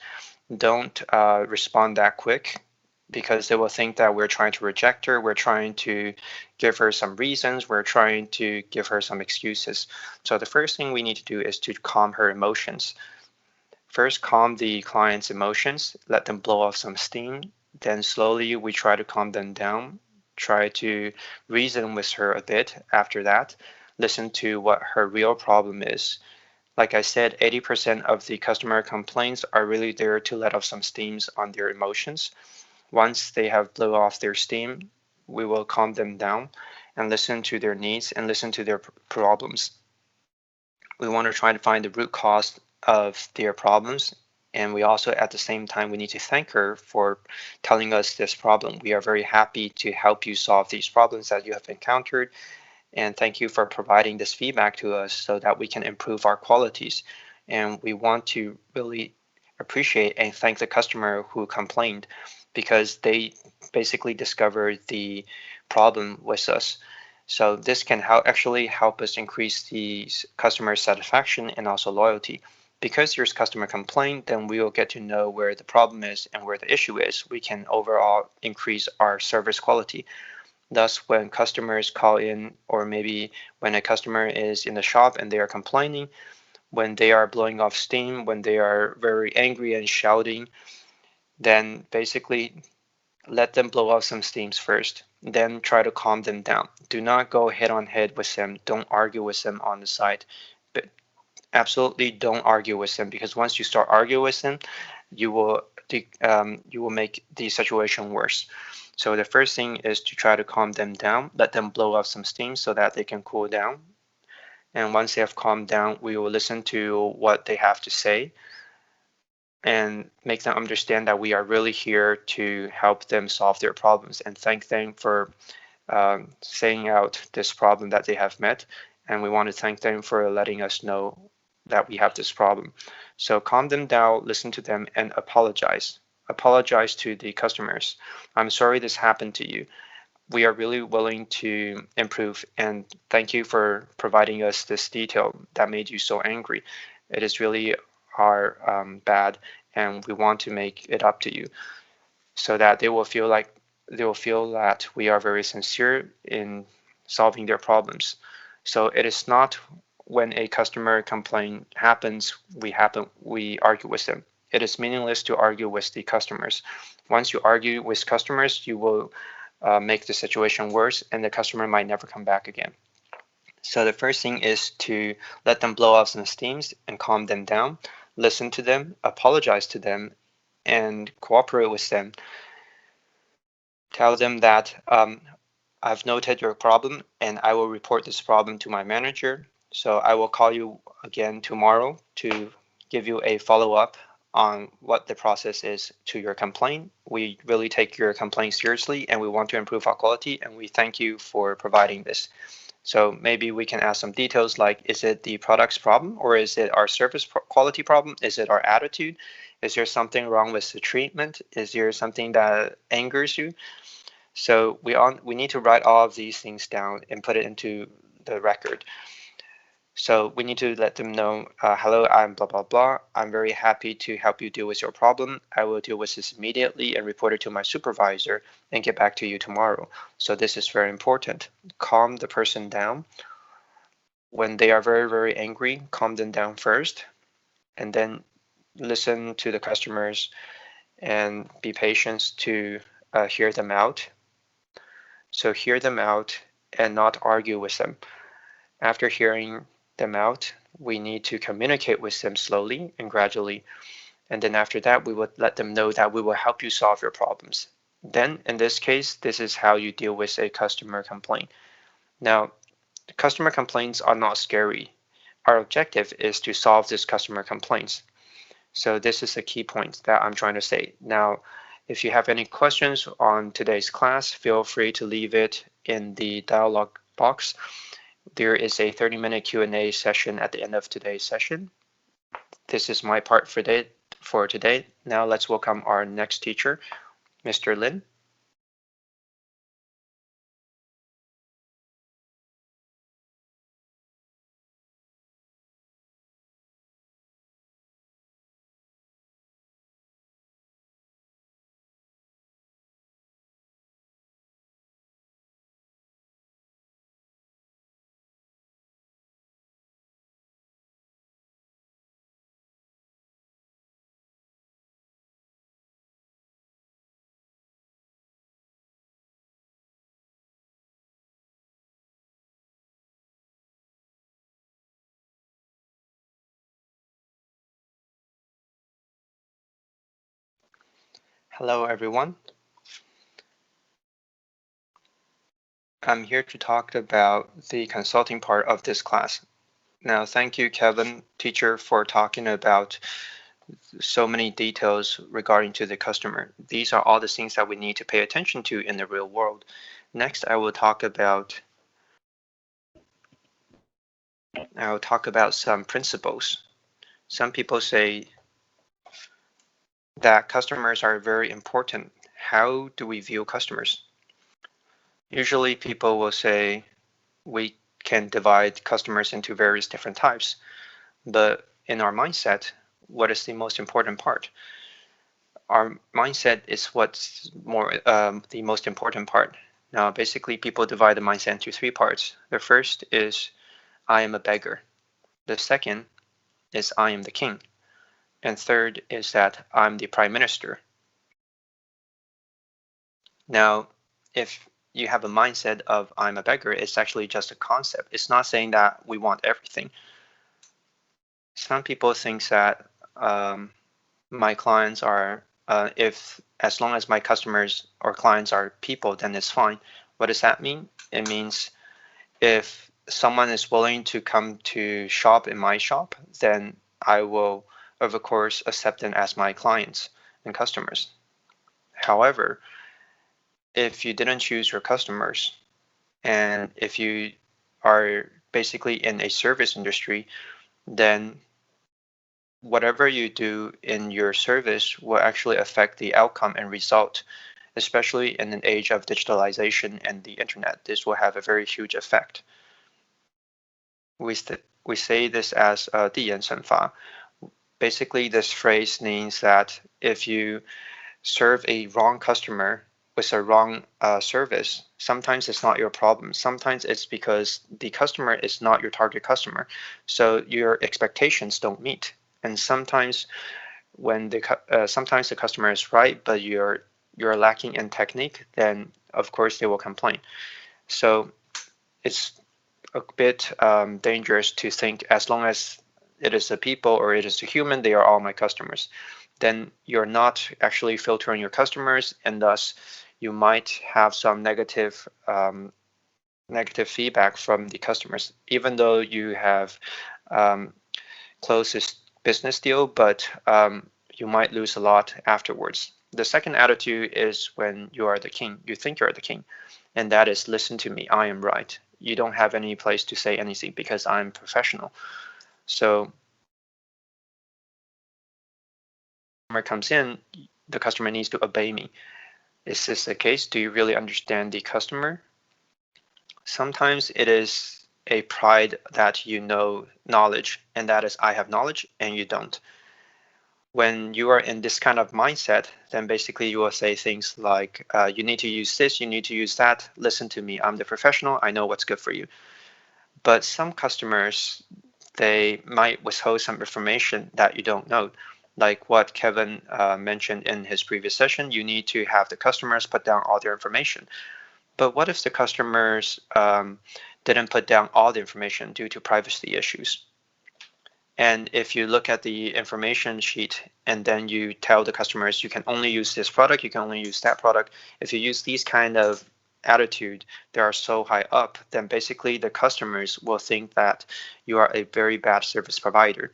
Don't respond that quick, because they will think that we're trying to reject her, we're trying to give her some reasons, we're trying to give her some excuses. So the first thing we need to do is to calm her emotions. First, calm the client's emotions, let them blow off some steam. Then slowly we try to calm them down, try to reason with her a bit. After that, listen to what her real problem is. Like I said, 80% of the customer complaints are really there to let off some steams on their emotions. Once they have blew off their steam, we will calm them down and listen to their needs and listen to their problems. We want to try to find the root cause of their problems. And we also, at the same time, we need to thank her for telling us this problem. We are very happy to help you solve these problems that you have encountered. And thank you for providing this feedback to us so that we can improve our qualities. And we want to really appreciate and thank the customer who complained, because they basically discovered the problem with us. So this can actually help us increase the customer satisfaction and also loyalty. Because there's customer complaint, then we will get to know where the problem is and where the issue is. We can overall increase our service quality. Thus, when customers call in, or maybe when a customer is in the shop and they are complaining, when they are blowing off steam, when they are very angry and shouting, then basically let them blow off some steams first. Then try to calm them down. Do not go head on head with them. Don't argue with them on the side. But absolutely don't argue with them, because once you start arguing with them, you will make the situation worse. So the first thing is to try to calm them down, let them blow off some steam so that they can cool down. And once they have calmed down, we will listen to what they have to say and make them understand that we are really here to help them solve their problems, and thank them for saying out this problem that they have met. And we want to thank them for letting us know that we have this problem. So calm them down, listen to them, and apologize. apologize to the customers. I'm sorry this happened to you. We are really willing to improve, and thank you for providing us this detail that made you so angry. It is really our bad, and we want to make it up to you, so that they will feel that we are very sincere in solving their problems. So it is not when a customer complaint happens, we argue with them. It is meaningless to argue with the customers. Once you argue with customers, you will make the situation worse, and the customer might never come back again. So the first thing is to let them blow off some steams and calm them down, listen to them, apologize to them, and cooperate with them. Tell them that I've noted your problem and I will report this problem to my manager. So I will call you again tomorrow to give you a follow-up on what the process is to your complaint. We really take your complaint seriously and we want to improve our quality, and we thank you for providing this. So maybe we can ask some details like, is it the product's problem, or is it our service quality problem? Is it our attitude? Is there something wrong with the treatment? Is there something that angers you? So we need to write all of these things down and put it into the record. So we need to let them know, hello, I'm blah, blah, blah. I'm very happy to help you deal with your problem. I will deal with this immediately and report it to my supervisor and get back to you tomorrow. So this is very important. Calm the person down. When they are very, very angry, calm them down first, and then listen to the customers and be patient to hear them out. So hear them out and not argue with them. After hearing them out, we need to communicate with them slowly and gradually. And then after that, we would let them know that we will help you solve your problems. Then in this case, this is how you deal with a customer complaint. Now, customer complaints are not scary. Our objective is to solve these customer complaints. So this is the key point that I'm trying to say. Now, if you have any questions on today's class, feel free to leave it in the dialog box. There is a 30-minute Q&A session at the end of today's session. This is my part for today. Now let's welcome our next teacher, Mr. Lin. Hello, everyone. I'm here to talk about the consulting part of this class. Now, thank you, Kevin, teacher, for talking about so many details regarding to the customer. These are all the things that we need to pay attention to in the real world. Next, I'll talk about some principles. Some people say that customers are very important. How do we view customers? Usually people will say we can divide customers into various different types, but in our mindset, what is the most important part? Our mindset is what's the most important part. Now, basically, people divide the mindset into three parts. The first is, I am a beggar. The second is, I am the king. And third is that I'm the prime minister. Now, if you have a mindset of I'm a beggar, it's actually just a concept. It's not saying that we want everything. Some people think that my clients are, as long as my customers or clients are people, then it's fine. What does that mean? It means if someone is willing to come to shop in my shop, then I will, of course, accept them as my clients and customers. However, if you didn't choose your customers, and if you are basically in a service industry, then whatever you do in your service will actually affect the outcome and result, especially in an age of digitalization and the internet. This will have a very huge effect. We say this as 递延惩罚. Basically, this phrase means that if you serve a wrong customer with a wrong service, sometimes it's not your problem. Sometimes it's because the customer is not your target customer, so your expectations don't meet. And sometimes when sometimes the customer is right, but you're lacking in technique, then of course they will complain. So it's a bit dangerous to think as long as it is a people or it is a human, they are all my customers. Then you're not actually filtering your customers, and thus you might have some negative feedback from the customers, even though you have closed this business deal, but you might lose a lot afterwards. The second attitude is when you are the king, you think you're the king, and that is listen to me, I am right. You don't have any place to say anything because I'm professional. So when the customer comes in, the customer needs to obey me. Is this the case? Do you really understand the customer? Sometimes it is a pride that you know knowledge, and that is I have knowledge and you don't. When you are in this kind of mindset, then basically you will say things like, you need to use this, you need to use that, listen to me, I'm the professional, I know what's good for you. But some customers, they might withhold some information that you don't know. Like what Kevin mentioned in his previous session, you need to have the customers put down all their information. But what if the customers didn't put down all the information due to privacy issues? And if you look at the information sheet and then you tell the customers you can only use this product, you can only use that product, if you use these kind of attitude, they are so high up, then basically the customers will think that you are a very bad service provider.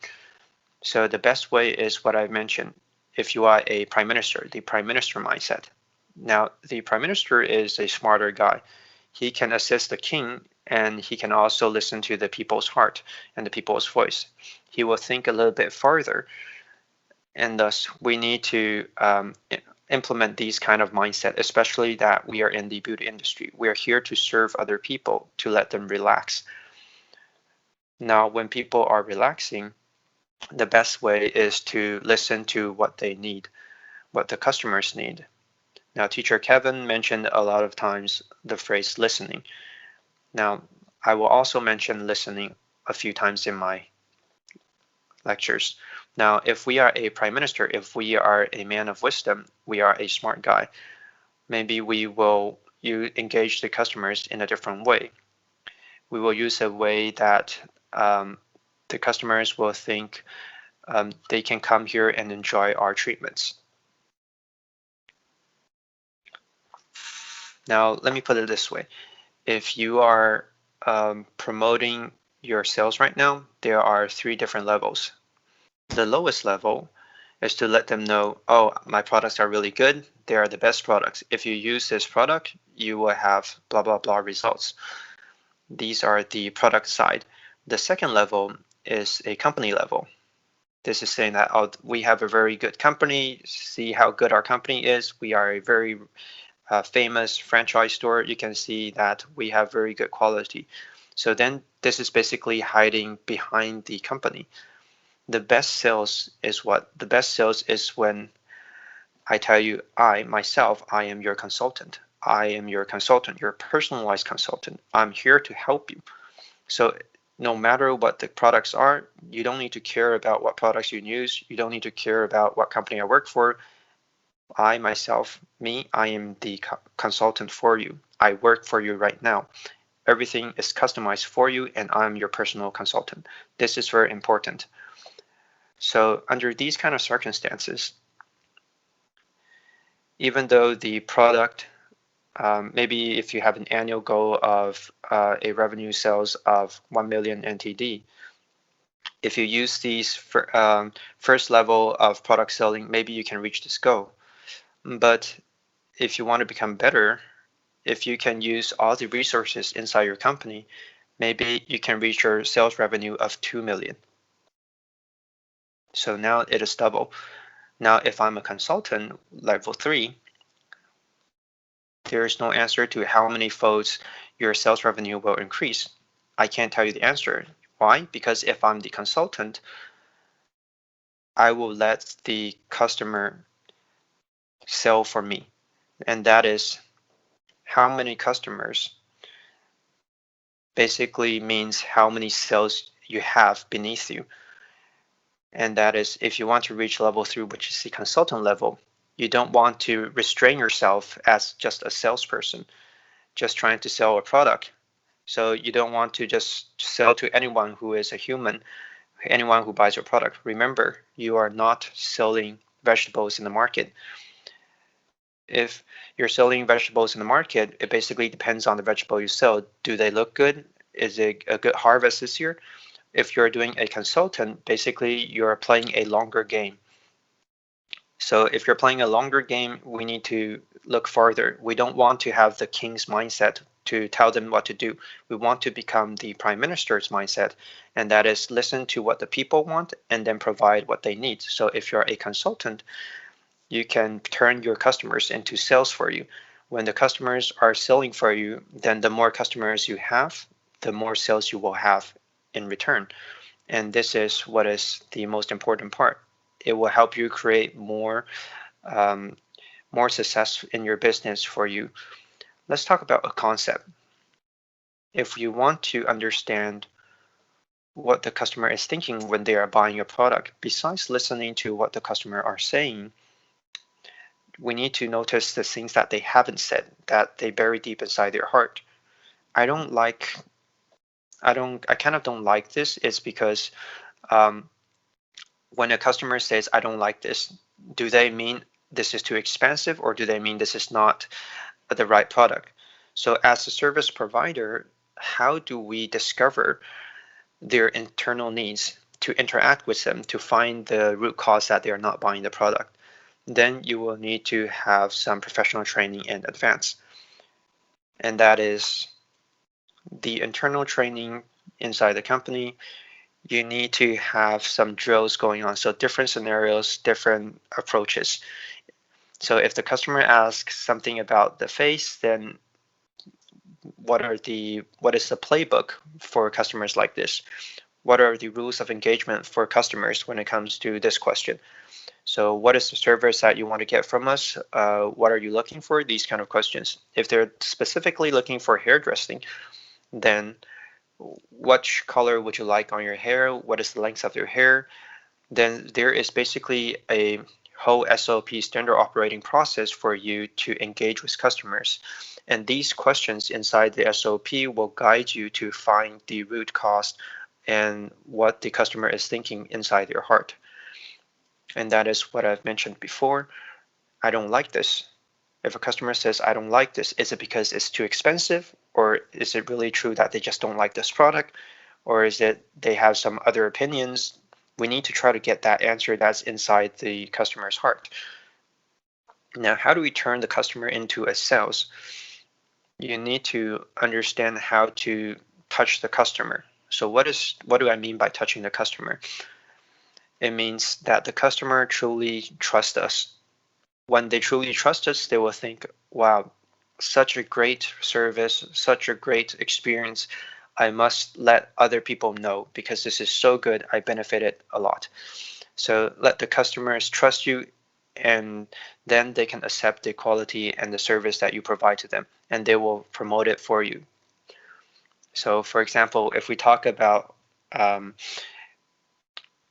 So the best way is what I mentioned. If you are a prime minister, the prime minister mindset. Now, the prime minister is a smarter guy. He can assist the king, and he can also listen to the people's heart and the people's voice. He will think a little bit farther, and thus we need to implement these kind of mindset, especially that we are in the beauty industry. We are here to serve other people, to let them relax. Now, when people are relaxing, the best way is to listen to what they need, what the customers need. Now, teacher Kevin mentioned a lot of times the phrase listening. Now, I will also mention listening a few times in my lectures. Now, if we are a prime minister, if we are a man of wisdom, we are a smart guy, maybe you engage the customers in a different way. We will use a way that the customers will think they can come here and enjoy our treatments. Now, let me put it this way. If you are promoting your sales right now, there are 3 different levels. The lowest level is to let them know, oh, my products are really good. They are the best products. If you use this product, you will have blah, blah, blah results. These are the product side. The second level is a company level. This is saying that, oh, we have a very good company. See how good our company is. We are a very famous franchise store. You can see that we have very good quality. So then this is basically hiding behind the company. The best sales is what? The best sales is when I tell you, I am your consultant. I am your consultant, your personalized consultant. I'm here to help you. So no matter what the products are, you don't need to care about what products you use. You don't need to care about what company I work for. I am the consultant for you. I work for you right now. Everything is customized for you, and I'm your personal consultant. This is very important. So under these kind of circumstances, even though the product, maybe if you have an annual goal of a revenue sales of 1 million NTD, if you use these first level of product selling, maybe you can reach this goal. But if you want to become better, if you can use all the resources inside your company, maybe you can reach your sales revenue of 2 million. So now it is double. Now, if I'm a consultant, level 3, there is no answer to how many folds your sales revenue will increase. I can't tell you the answer. Why? Because if I'm the consultant, I will let the customer sell for me. And that is how many customers basically means how many sales you have beneath you. And that is, if you want to reach level 3, which is the consultant level, you don't want to restrain yourself as just a salesperson, just trying to sell a product. So you don't want to just sell to anyone who is a human, anyone who buys your product. Remember, you are not selling vegetables in the market. If you're selling vegetables in the market, it basically depends on the vegetable you sell. Do they look good? Is it a good harvest this year? If you're doing a consultant, basically you're playing a longer game. So if you're playing a longer game, we need to look farther. We don't want to have the king's mindset to tell them what to do. We want to become the prime minister's mindset, and that is listen to what the people want and then provide what they need. So if you're a consultant, you can turn your customers into sales for you. When the customers are selling for you, then the more customers you have, the more sales you will have in return. And this is what is the most important part. It will help you create more success in your business for you. Let's talk about a concept. If you want to understand what the customer is thinking when they are buying your product, besides listening to what the customer are saying, we need to notice the things that they haven't said, that they bury deep inside their heart. I kind of don't like this is because when a customer says, I don't like this, do they mean this is too expensive, or do they mean this is not the right product? So as a service provider, how do we discover their internal needs, to interact with them, to find the root cause that they are not buying the product? Then you will need to have some professional training in advance. And that is the internal training inside the company. You need to have some drills going on. So different scenarios, different approaches. So if the customer asks something about the face, then what is the playbook for customers like this? What are the rules of engagement for customers when it comes to this question? So what is the service that you want to get from us? What are you looking for? These kind of questions. If they're specifically looking for hairdressing, then which color would you like on your hair? What is the length of your hair? Then there is basically a whole SOP, standard operating process, for you to engage with customers. And these questions inside the SOP will guide you to find the root cause and what the customer is thinking inside their heart. And that is what I've mentioned before. I don't like this. If a customer says, I don't like this, is it because it's too expensive? Or is it really true that they just don't like this product? Or is it they have some other opinions? We need to try to get that answer that's inside the customer's heart. Now, how do we turn the customer into a sales? You need to understand how to touch the customer. So what do I mean by touching the customer? It means that the customer truly trusts us. When they truly trust us, they will think, wow, such a great service, such a great experience. I must let other people know because this is so good. I benefited a lot. So let the customers trust you, and then they can accept the quality and the service that you provide to them, and they will promote it for you. So for example, if we talk about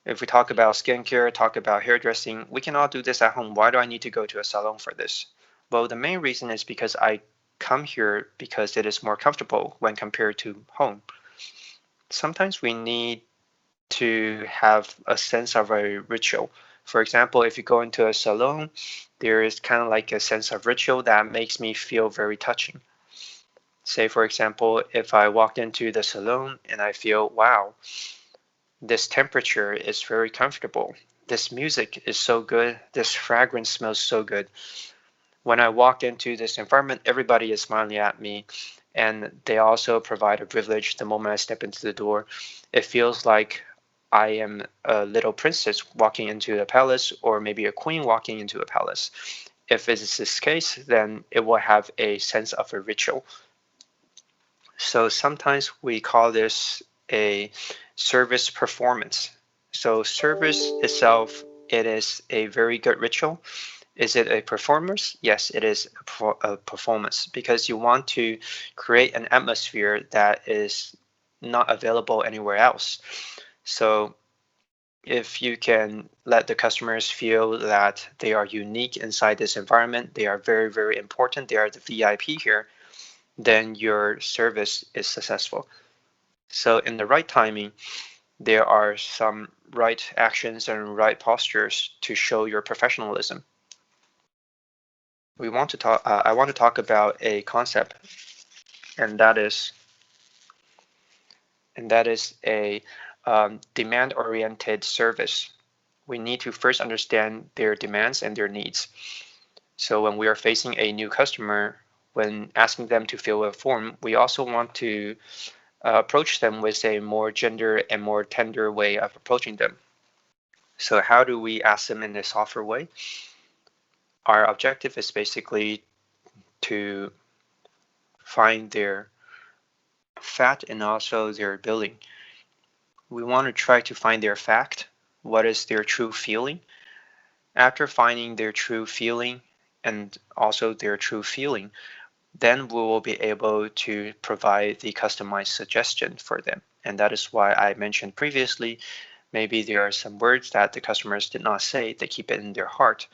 skincare, talk about hairdressing, we can all do this at home. Why do I need to go to a salon for this? Well, the main reason is because I come here because it is more comfortable when compared to home. Sometimes we need to have a sense of a ritual. For example, if you go into a salon, there is kind of like a sense of ritual that makes me feel very touching. Say, for example, if I walked into the salon and I feel, wow, this temperature is very comfortable. This music is so good. This fragrance smells so good. When I walk into this environment, everybody is smiling at me, and they also provide a privilege the moment I step into the door. It feels like I am a little princess walking into a palace, or maybe a queen walking into a palace. If it is this case, then it will have a sense of a ritual. So sometimes we call this a service performance. So service itself, it is a very good ritual. Is it a performance? Yes, it is a performance, because you want to create an atmosphere that is not available anywhere else. So if you can let the customers feel that they are unique inside this environment, they are very, very important, they are the VIP here, then your service is successful. So in the right timing, there are some right actions and right postures to show your professionalism. I want to talk about a concept, and that is a demand-oriented service. We need to first understand their demands and their needs. So when we are facing a new customer, when asking them to fill a form, we also want to approach them with a more gender and more tender way of approaching them. So how do we ask them in a softer way? Our objective is basically to find their fact and also their billing. We want to try to find their fact. What is their true feeling? After finding their true feeling and also their true feeling, then we will be able to provide the customized suggestion for them. And that is why I mentioned previously, maybe there are some words that the customers did not say, they keep it in their heart.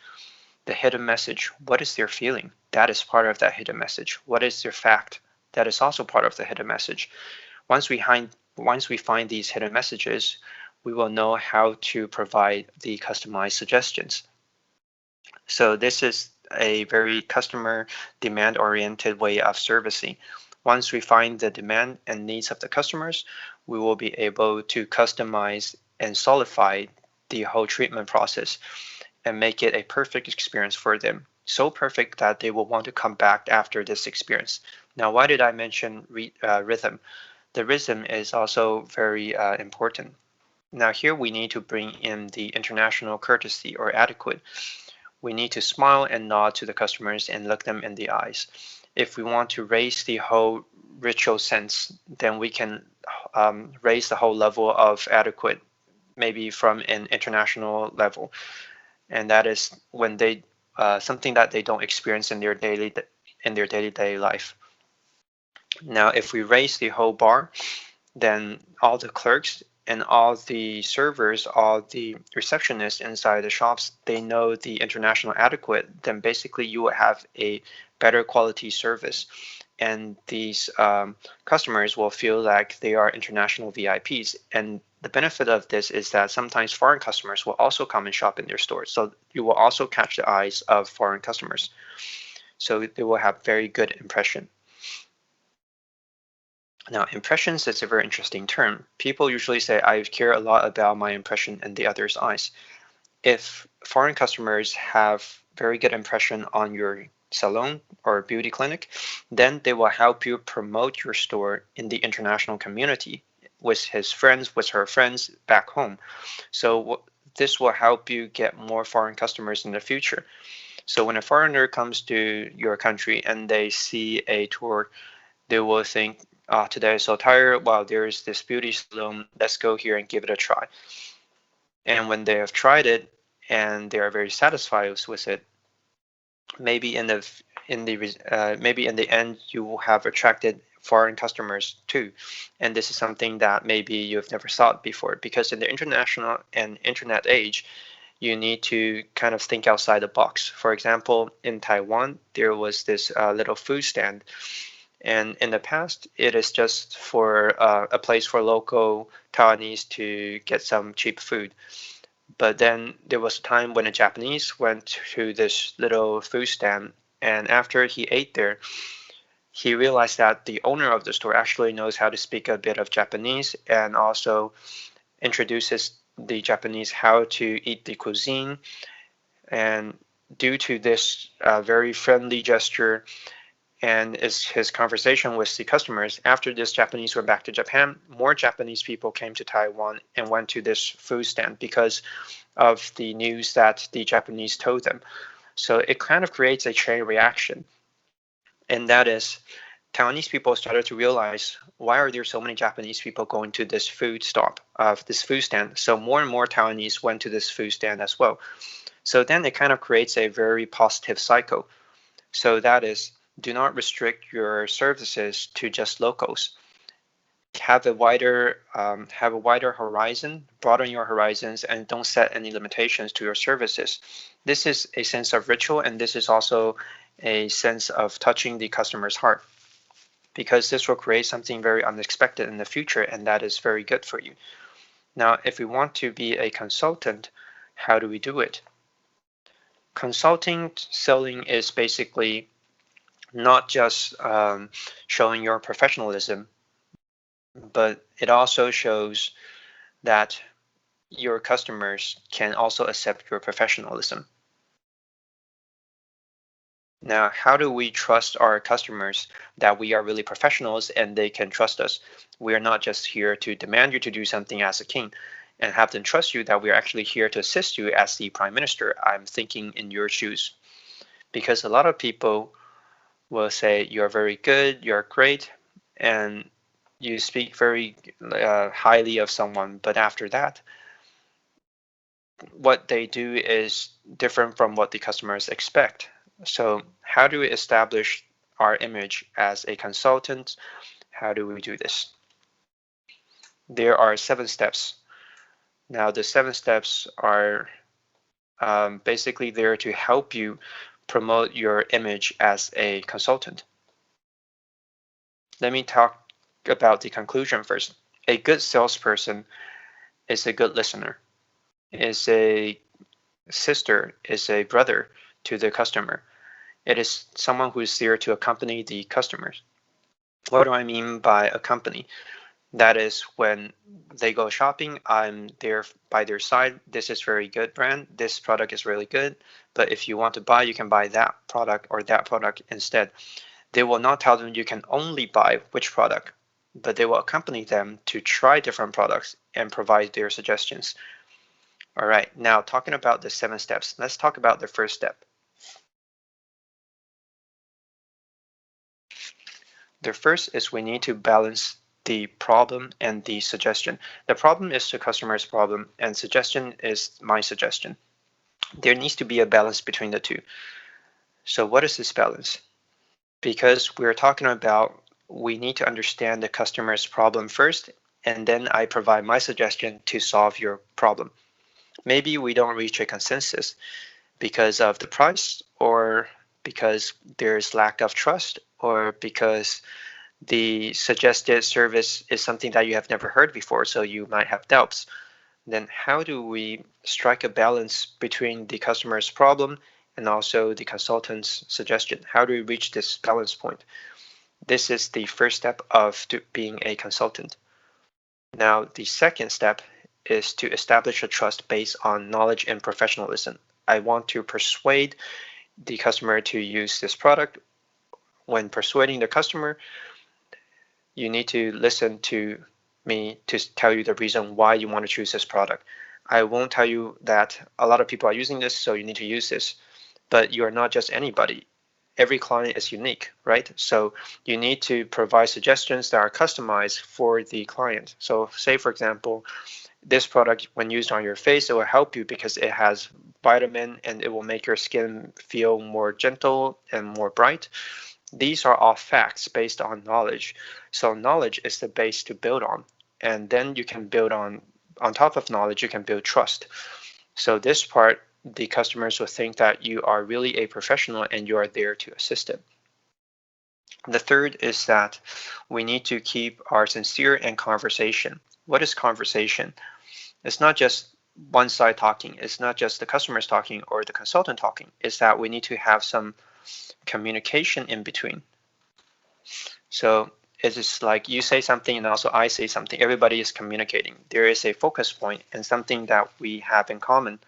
The hidden message, what is their feeling? That is part of that hidden message. What is their fact? That is also part of the hidden message. Once we find these hidden messages, we will know how to provide the customized suggestions. So this is a very customer demand-oriented way of servicing. Once we find the demand and needs of the customers, we will be able to customize and solidify the whole treatment process and make it a perfect experience for them. So perfect that they will want to come back after this experience. Now, why did I mention rhythm? The rhythm is also very important. Now here we need to bring in the international courtesy or adequate. We need to smile and nod to the customers and look them in the eyes. If we want to raise the whole ritual sense, then we can raise the whole level of adequate, maybe from an international level. And that is when they something that they don't experience in their daily life. Now, if we raise the whole bar, then all the clerks and all the servers, all the receptionists inside the shops, they know the international adequate, then basically you will have a better quality service. And these customers will feel like they are international VIPs. And the benefit of this is that sometimes foreign customers will also come and shop in their stores. So you will also catch the eyes of foreign customers. So they will have very good impression. Now, impressions is a very interesting term. People usually say, I care a lot about my impression in the other's eyes. If foreign customers have very good impression on your salon or beauty clinic, then they will help you promote your store in the international community with his friends, with her friends back home. So this will help you get more foreign customers in the future. So when a foreigner comes to your country and they see a tour, they will think, today I'm so tired, wow, there's this beauty salon, let's go here and give it a try. And when they have tried it and they are very satisfied with it, maybe in the end you will have attracted foreign customers too. And this is something that maybe you've never thought before, because in the international and internet age, you need to kind of think outside the box. For example, in Taiwan, there was this little food stand. And in the past, it is just for a place for local Taiwanese to get some cheap food. But then there was a time when a Japanese went to this little food stand, and after he ate there, he realized that the owner of the store actually knows how to speak a bit of Japanese and also introduces the Japanese how to eat the cuisine. And due to this very friendly gesture, and is his conversation with the customers. After this Japanese went back to Japan, more Japanese people came to Taiwan and went to this food stand because of the news that the Japanese told them. So it kind of creates a chain reaction. And that is, Taiwanese people started to realize, why are there so many Japanese people going to this food stop, this food stand? So more and more Taiwanese went to this food stand as well. So then it kind of creates a very positive cycle. So that is, do not restrict your services to just locals. Have a wider horizon, broaden your horizons, and don't set any limitations to your services. This is a sense of ritual, and this is also a sense of touching the customer's heart, because this will create something very unexpected in the future, and that is very good for you. Now, if we want to be a consultant, how do we do it? Consulting selling is basically not just showing your professionalism, but it also shows that your customers can also accept your professionalism. Now, how do we trust our customers that we are really professionals and they can trust us? We are not just here to demand you to do something as a king and have them trust you, that we are actually here to assist you as the prime minister. I'm thinking in your shoes, because a lot of people will say you're very good, you're great, and you speak very highly of someone, but after that, what they do is different from what the customers expect. So how do we establish our image as a consultant? How do we do this? There are 7 steps. Now, the 7 steps are basically there to help you promote your image as a consultant. Let me talk about the conclusion first. A good salesperson is a good listener, is a sister, is a brother to the customer. It is someone who is there to accompany the customers. What do I mean by accompany? That is, when they go shopping, I'm there by their side. This is very good brand. This product is really good. But if you want to buy, you can buy that product or that product instead. They will not tell them you can only buy which product, but they will accompany them to try different products and provide their suggestions. All right, now talking about the 7 steps, let's talk about the first step. The first is we need to balance the problem and the suggestion. The problem is the customer's problem, and suggestion is my suggestion. There needs to be a balance between the two. So what is this balance? Because we're talking about, we need to understand the customer's problem first, and then I provide my suggestion to solve your problem. Maybe we don't reach a consensus because of the price, or because there's lack of trust, or because the suggested service is something that you have never heard before, so you might have doubts. Then how do we strike a balance between the customer's problem and also the consultant's suggestion? How do we reach this balance point? This is the first step of being a consultant. Now, the second step is to establish a trust based on knowledge and professionalism. I want to persuade the customer to use this product. When persuading the customer, you need to listen to me to tell you the reason why you want to choose this product. I won't tell you that a lot of people are using this, so you need to use this. But you are not just anybody. Every client is unique, right? So you need to provide suggestions that are customized for the client. So say, for example, this product, when used on your face, it will help you because it has vitamin and it will make your skin feel more gentle and more bright. These are all facts based on knowledge. So knowledge is the base to build on. And then you can build on top of knowledge, you can build trust. So this part, the customers will think that you are really a professional and you are there to assist them. The third is that we need to keep our sincere and conversation. What is conversation? It's not just one side talking. It's not just the customers talking or the consultant talking. It's that we need to have some communication in between. So it is like you say something and also I say something. Everybody is communicating. There is a focus point and something that we have in common.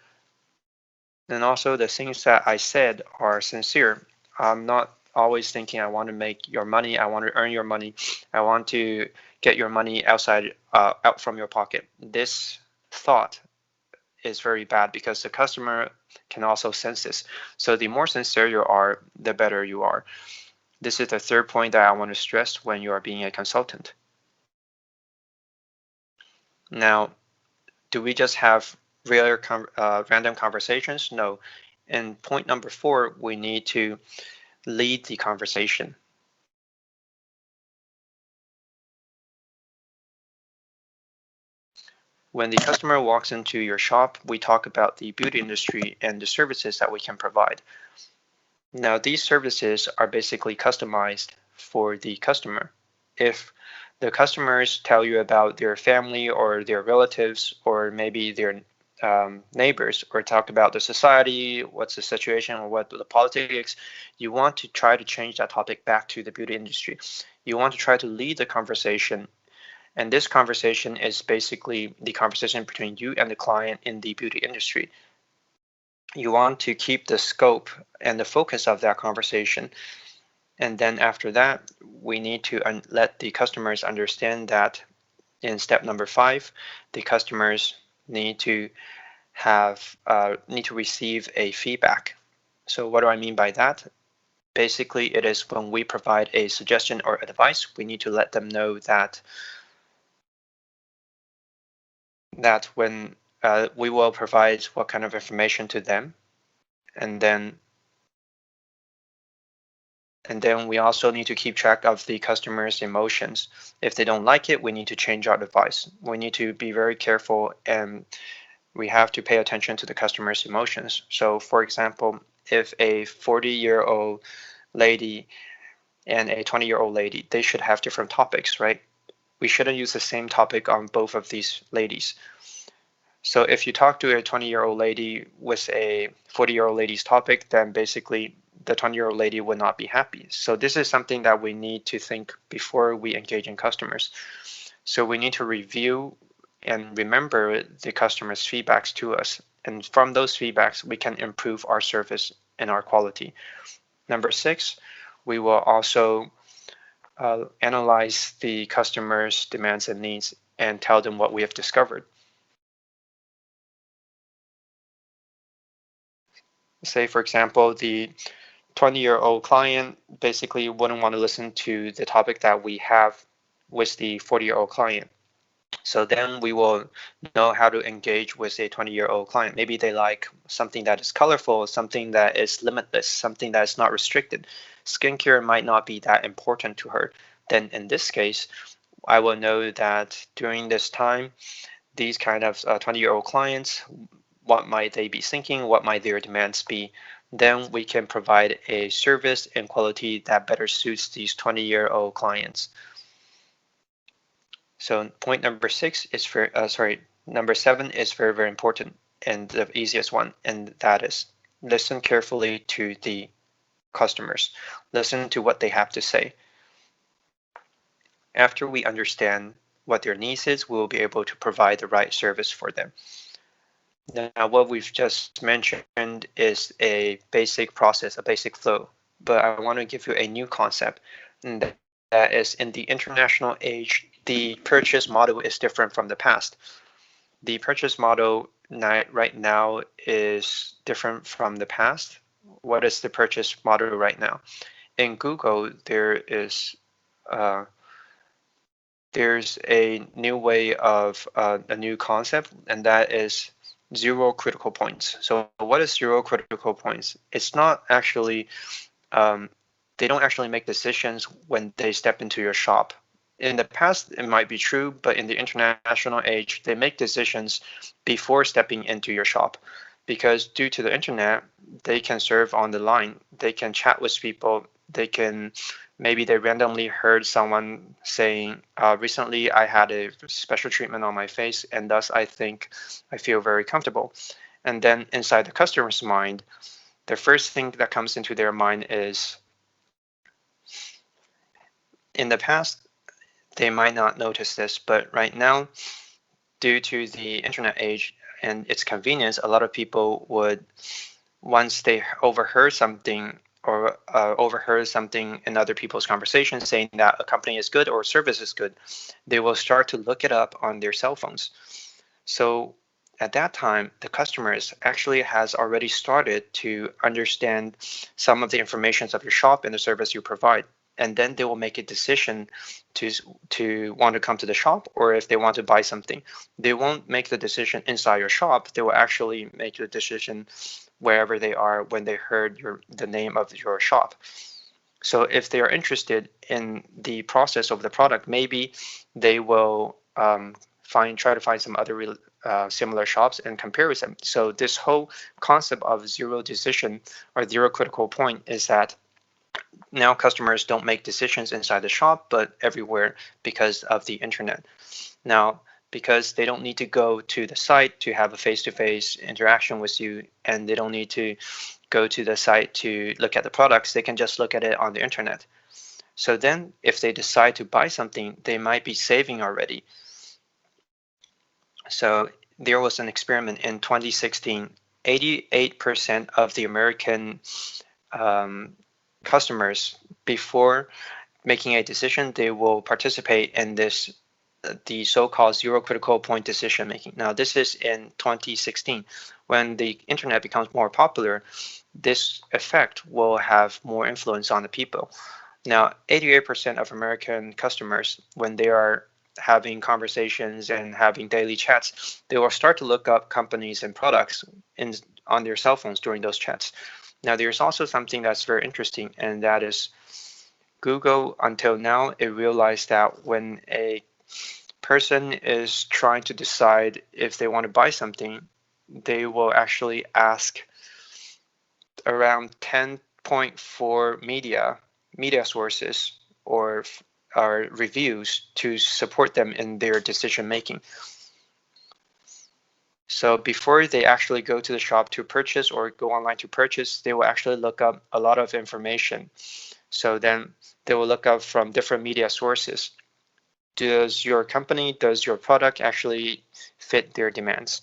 And also the things that I said are sincere. I'm not always thinking, I want to make your money, I want to earn your money, I want to get your money out from your pocket. This thought is very bad because the customer can also sense this. So the more sincere you are, the better you are. This is the third point that I want to stress when you are being a consultant. Now, do we just have random conversations? No. In point number 4, we need to lead the conversation. When the customer walks into your shop, we talk about the beauty industry and the services that we can provide. Now, these services are basically customized for the customer. If the customers tell you about their family or their relatives or maybe their neighbors, or talk about the society, what's the situation, or what the politics, you want to try to change that topic back to the beauty industry. You want to try to lead the conversation, and this conversation is basically the conversation between you and the client in the beauty industry. You want to keep the scope and the focus of that conversation. And then after that, we need to let the customers understand that in step number 5, the customers need to receive a feedback. So what do I mean by that? Basically, it is when we provide a suggestion or advice, we need to let them know that when we will provide what kind of information to them, and then we also need to keep track of the customer's emotions. If they don't like it, we need to change our advice. We need to be very careful, and we have to pay attention to the customer's emotions. So for example, if a 40-year-old lady and a 20-year-old lady, they should have different topics, right? We shouldn't use the same topic on both of these ladies. So if you talk to a 20-year-old lady with a 40-year-old lady's topic, then basically the 20-year-old lady would not be happy. So this is something that we need to think before we engage in customers. So we need to review and remember the customer's feedbacks to us. And from those feedbacks, we can improve our service and our quality. Number 6, we will also analyze the customer's demands and needs and tell them what we have discovered. Say, for example, the 20-year-old client basically wouldn't want to listen to the topic that we have with the 40-year-old client. So then we will know how to engage with a 20-year-old client. Maybe they like something that is colorful, something that is limitless, something that is not restricted. Skincare might not be that important to her. Then in this case, I will know that during this time, these kind of 20-year-old clients, what might they be thinking? What might their demands be? Then we can provide a service and quality that better suits these 20-year-old clients. So point number 6 is number 7 is very, very important and the easiest one, and that is listen carefully to the customers. Listen to what they have to say. After we understand what their needs is, we will be able to provide the right service for them. Now, what we've just mentioned is a basic process, a basic flow, but I want to give you a new concept, and that is in the international age, the purchase model is different from the past. The purchase model right now is different from the past. What is the purchase model right now? In Google, there's a new way of a new concept, and that is 0 critical points. So what is 0 critical points? It's not actually, they don't actually make decisions when they step into your shop. In the past, it might be true, but in the international age, they make decisions before stepping into your shop. Because due to the internet, they can serve on the line, they can chat with people, maybe they randomly heard someone saying, recently I had a special treatment on my face, and thus I think I feel very comfortable. And then inside the customer's mind, the first thing that comes into their mind is, in the past, they might not notice this, but right now, due to the internet age and its convenience, a lot of people would, once they overheard something or overheard something in other people's conversations saying that a company is good or a service is good, they will start to look it up on their cell phones. So at that time, the customers actually has already started to understand some of the information of your shop and the service you provide. And then they will make a decision to want to come to the shop, or if they want to buy something. They won't make the decision inside your shop. They will actually make the decision wherever they are when they heard the name of your shop. So if they are interested in the process of the product, maybe they will try to find some other similar shops and compare with them. So this whole concept of zero decision or zero critical point is that now customers don't make decisions inside the shop, but everywhere because of the internet. Now, because they don't need to go to the site to have a face-to-face interaction with you, and they don't need to go to the site to look at the products, they can just look at it on the internet. So then if they decide to buy something, they might be saving already. So there was an experiment in 2016, 88% of the American customers, before making a decision, they will participate in the so-called zero critical point decision making. Now, this is in 2016. When the internet becomes more popular, this effect will have more influence on the people. Now, 88% of American customers, when they are having conversations and having daily chats, they will start to look up companies and products on their cell phones during those chats. Now, there's also something that's very interesting, and that is Google, until now, it realized that when a person is trying to decide if they want to buy something, they will actually ask around 10.4 media sources or reviews to support them in their decision making. So before they actually go to the shop to purchase or go online to purchase, they will actually look up a lot of information. So then they will look up from different media sources. Does your company, does your product actually fit their demands?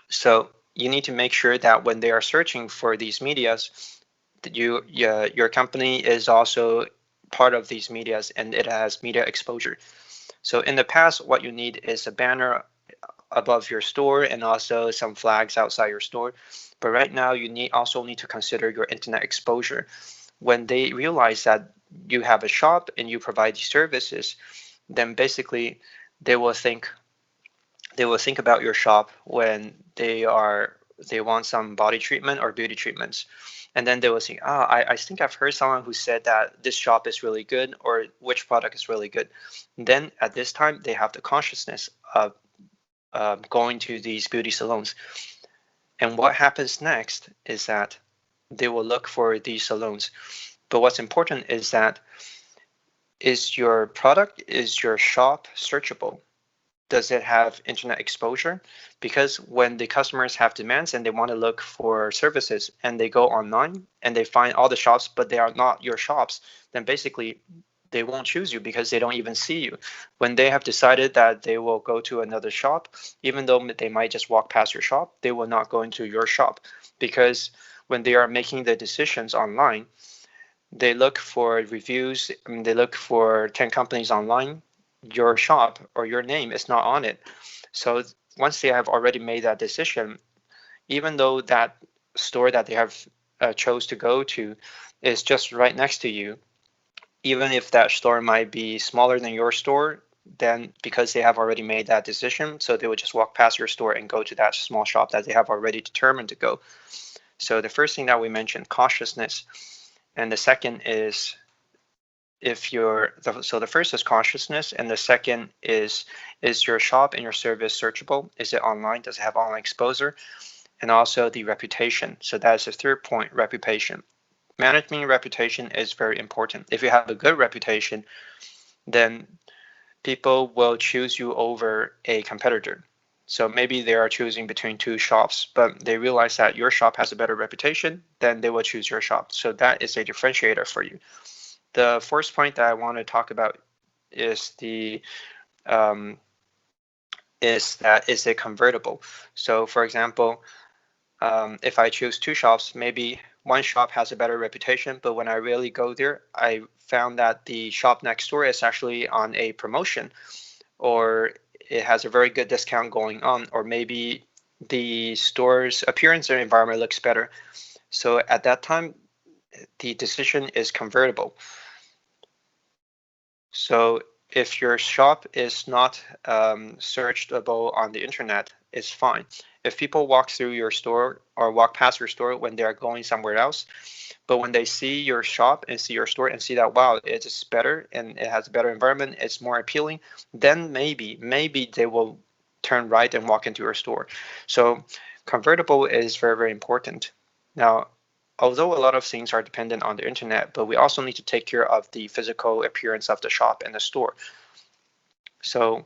So you need to make sure that when they are searching for these medias, that your company is also part of these medias and it has media exposure. So in the past, what you need is a banner above your store and also some flags outside your store. But right now, you also need to consider your internet exposure. When they realize that you have a shop and you provide these services, then basically they will think about your shop when they want some body treatment or beauty treatments. And then they will think, I think I've heard someone who said that this shop is really good or which product is really good. And then at this time, they have the consciousness of going to these beauty salons. And what happens next is that they will look for these salons. But what's important is that, is your product, is your shop searchable? Does it have internet exposure? Because when the customers have demands and they want to look for services and they go online and they find all the shops, but they are not your shops, then basically they won't choose you because they don't even see you. When they have decided that they will go to another shop, even though they might just walk past your shop, they will not go into your shop, because when they are making the decisions online, they look for reviews, they look for 10 companies online, your shop or your name is not on it. So once they have already made that decision, even though that store that they have chose to go to is just right next to you, even if that store might be smaller than your store, then because they have already made that decision, so they would just walk past your store and go to that small shop that they have already determined to go. So the first thing that we mentioned, cautiousness. And the second is, so the first is consciousness, and the second is your shop and your service searchable? Is it online? Does it have online exposure? And also the reputation. So that is the third point, reputation. Managing reputation is very important. If you have a good reputation, then people will choose you over a competitor. So maybe they are choosing between two shops, but they realize that your shop has a better reputation, then they will choose your shop. So that is a differentiator for you. The fourth point that I want to talk about is is it convertible? So for example, if I choose two shops, maybe one shop has a better reputation, but when I really go there, I found that the shop next door is actually on a promotion, or it has a very good discount going on, or maybe the store's appearance and environment looks better. So at that time, the decision is convertible. So if your shop is not searchable on the internet, it's fine. If people walk through your store or walk past your store when they're going somewhere else, but when they see your shop and see your store and see that, wow, it's better and it has a better environment, it's more appealing, then maybe they will turn right and walk into your store. So convertible is very, very important. Now, although a lot of things are dependent on the internet, but we also need to take care of the physical appearance of the shop and the store. So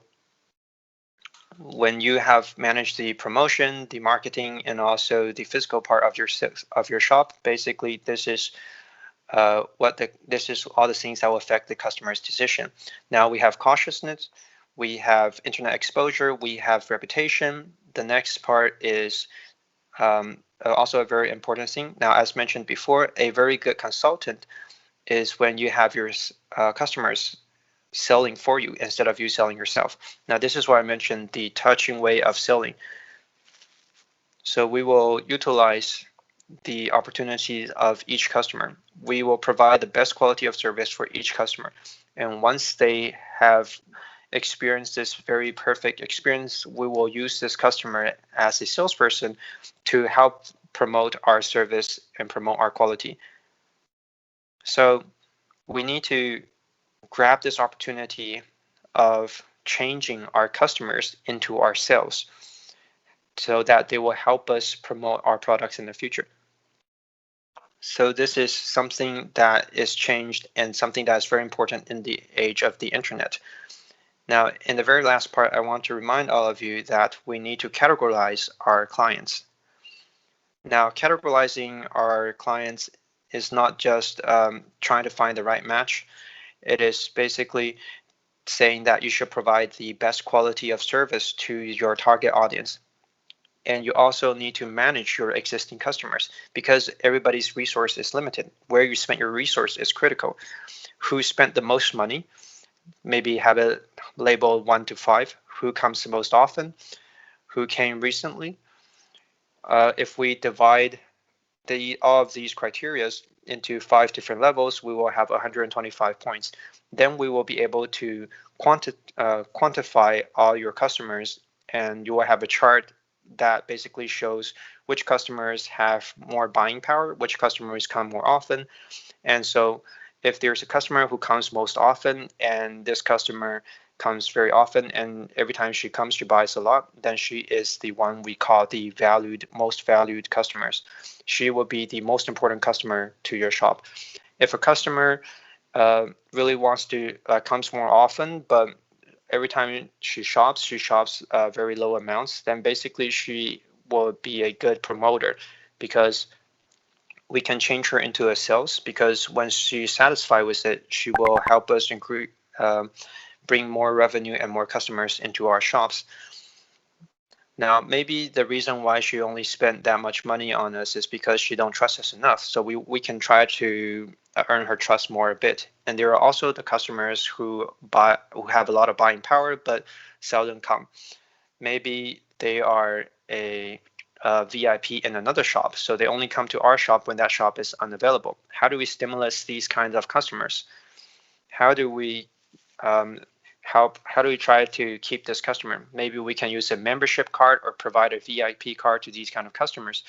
when you have managed the promotion, the marketing, and also the physical part of your shop, basically this is this is all the things that will affect the customer's decision. Now we have cautiousness, we have internet exposure, we have reputation. The next part is also a very important thing. Now, as mentioned before, a very good consultant is when you have your customers selling for you instead of you selling yourself. Now, this is why I mentioned the touching way of selling. So we will utilize the opportunities of each customer. We will provide the best quality of service for each customer. And once they have experienced this very perfect experience, we will use this customer as a salesperson to help promote our service and promote our quality. So we need to grab this opportunity of changing our customers into our sales so that they will help us promote our products in the future. So this is something that is changed and something that is very important in the age of the internet. Now, in the very last part, I want to remind all of you that we need to categorize our clients. Now, categorizing our clients is not just trying to find the right match. It is basically saying that you should provide the best quality of service to your target audience. And you also need to manage your existing customers because everybody's resource is limited. Where you spent your resource is critical. Who spent the most money? Maybe have it labeled 1 to 5. Who comes the most often? Who came recently? If we divide all of these criteria into 5 different levels, we will have 125 points. Then we will be able to quantify all your customers, and you will have a chart that basically shows which customers have more buying power, which customers come more often. And so if there's a customer who comes most often and this customer comes very often and every time she comes she buys a lot, then she is the one we call the most valued customers. She will be the most important customer to your shop. If a customer really wants to comes more often, but every time she shops very low amounts, then basically she will be a good promoter because we can change her into a sales, because when she's satisfied with it, she will help us bring more revenue and more customers into our shops. Now, maybe the reason why she only spent that much money on us is because she don't trust us enough. So we can try to earn her trust more a bit. And there are also the customers who have a lot of buying power but seldom come. Maybe they are a VIP in another shop, so they only come to our shop when that shop is unavailable. How do we stimulate these kinds of customers? How do we try to keep this customer? Maybe we can use a membership card or provide a VIP card to these kind of customers,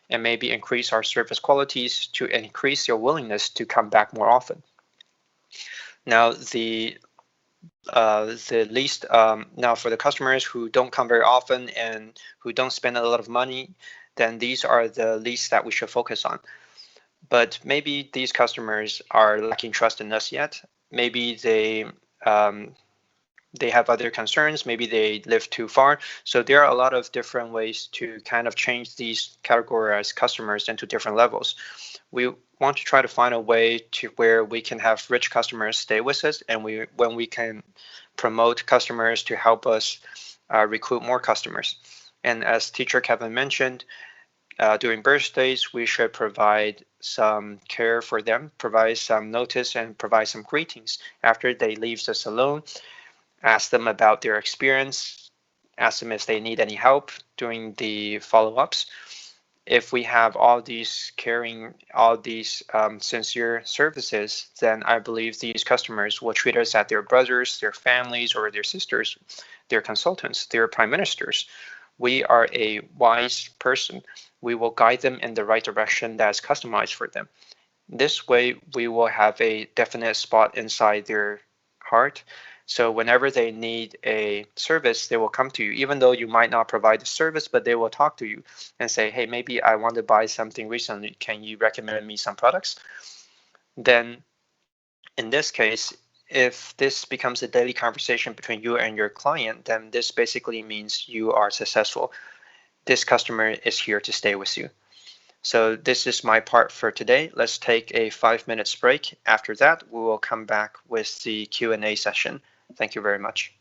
and maybe increase our service qualities to increase your willingness to come back more often. Now, the least now for the customers who don't come very often and who don't spend a lot of money, then these are the least that we should focus on. But maybe these customers are lacking trust in us yet. Maybe they have other concerns. Maybe they live too far. So there are a lot of different ways to kind of change these categorized customers into different levels. We want to try to find a way to where we can have rich customers stay with us, and when we can promote customers to help us recruit more customers. And as teacher Kevin mentioned, during birthdays, we should provide some care for them, provide some notice, and provide some greetings after they leave the salon. Ask them about their experience, ask them if they need any help during the follow-ups. If we have all these caring, all these sincere services, then I believe these customers will treat us as their brothers, their families, or their sisters, their consultants, their prime ministers. We are a wise person. We will guide them in the right direction that's customized for them. This way, we will have a definite spot inside their heart. So whenever they need a service, they will come to you, even though you might not provide the service, but they will talk to you and say, hey, maybe I want to buy something recently. Can you recommend me some products? Then in this case, if this becomes a daily conversation between you and your client, then this basically means you are successful. This customer is here to stay with you. So this is my part for today. Let's take a 5 minutes break. After that, we will come back with the Q&A session. Thank you very much.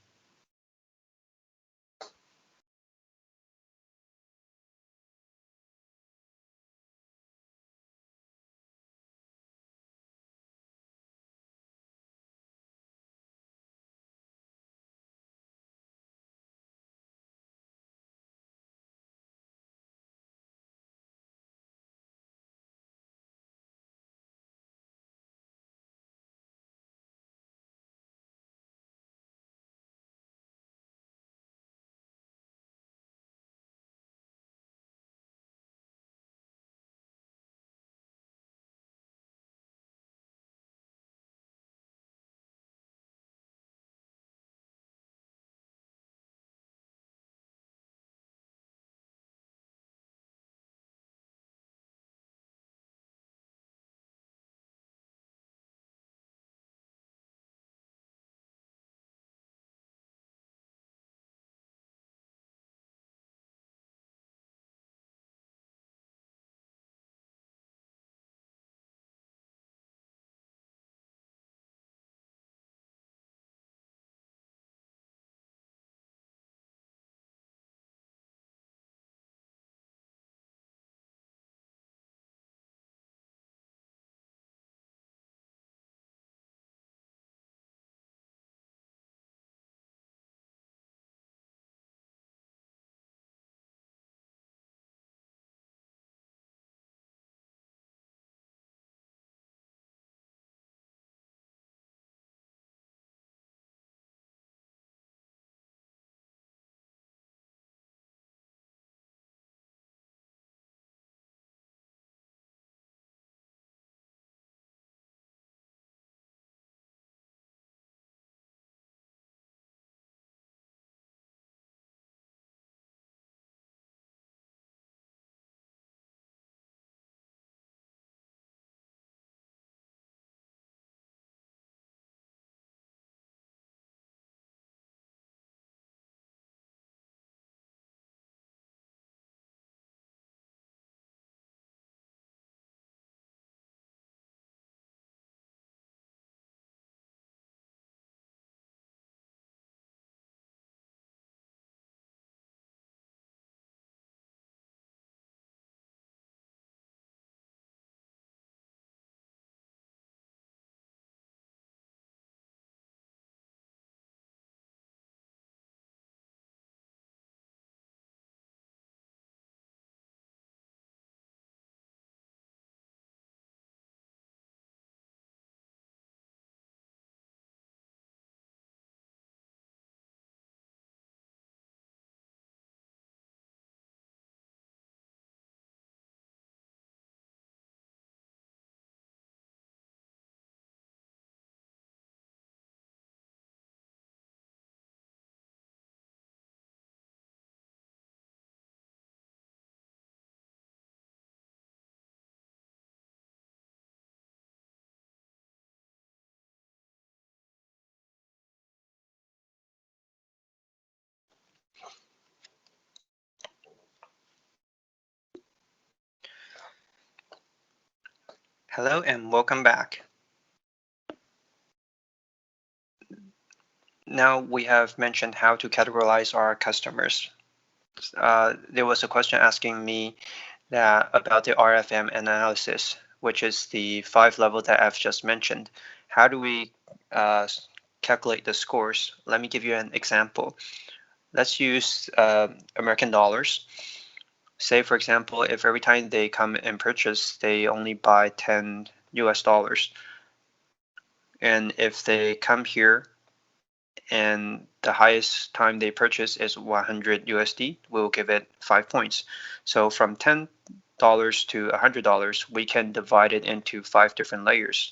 Hello and welcome back. Now we have mentioned how to categorize our customers. There was a question asking me about the RFM analysis, which is the 5 level that I've just mentioned. How do we calculate the scores? Let me give you an example. Let's use American dollars. Say, for example, if every time they come and purchase, they only buy 10 US dollars. And if they come here and the highest time they purchase is 100 USD, we'll give it 5 points. So from $10 to $100, we can divide it into 5 different layers.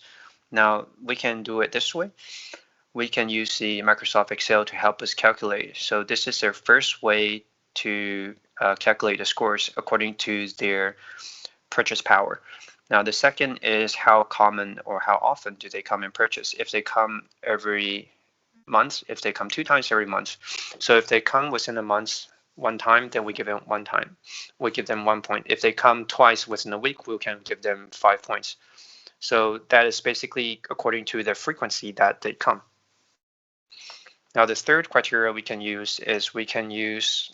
Now, we can do it this way. We can use the Microsoft Excel to help us calculate. So this is their first way to calculate the scores according to their purchase power. Now, the second is how common or how often do they come and purchase. If they come every month, if they come 2 times every month. So if they come within a month 1 time, then we give them 1 time. We give them 1 point. If they come twice within a week, we can give them 5 points. So that is basically according to the frequency that they come. Now, the third criteria we can use is we can use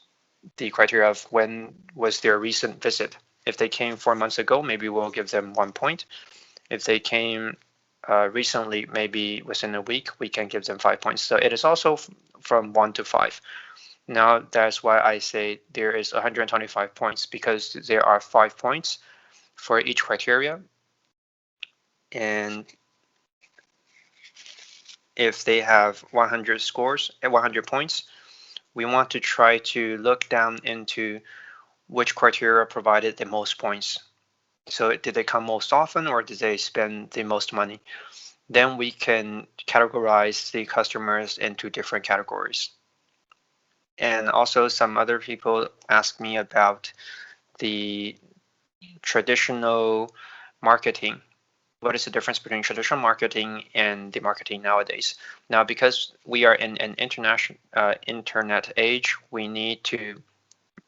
the criteria of when was their recent visit. If they came 4 months ago, maybe we'll give them 1 point. If they came recently, maybe within a week, we can give them 5 points. So it is also from 1 to 5. Now, that's why I say there is 125 points, because there are 5 points for each criteria. And if they have 100 scores at 100 points, we want to try to look down into which criteria provided the most points. So did they come most often, or did they spend the most money? Then we can categorize the customers into different categories. And also, some other people ask me about the traditional marketing. What is the difference between traditional marketing and the marketing nowadays? Now, because we are in an internet age, we need to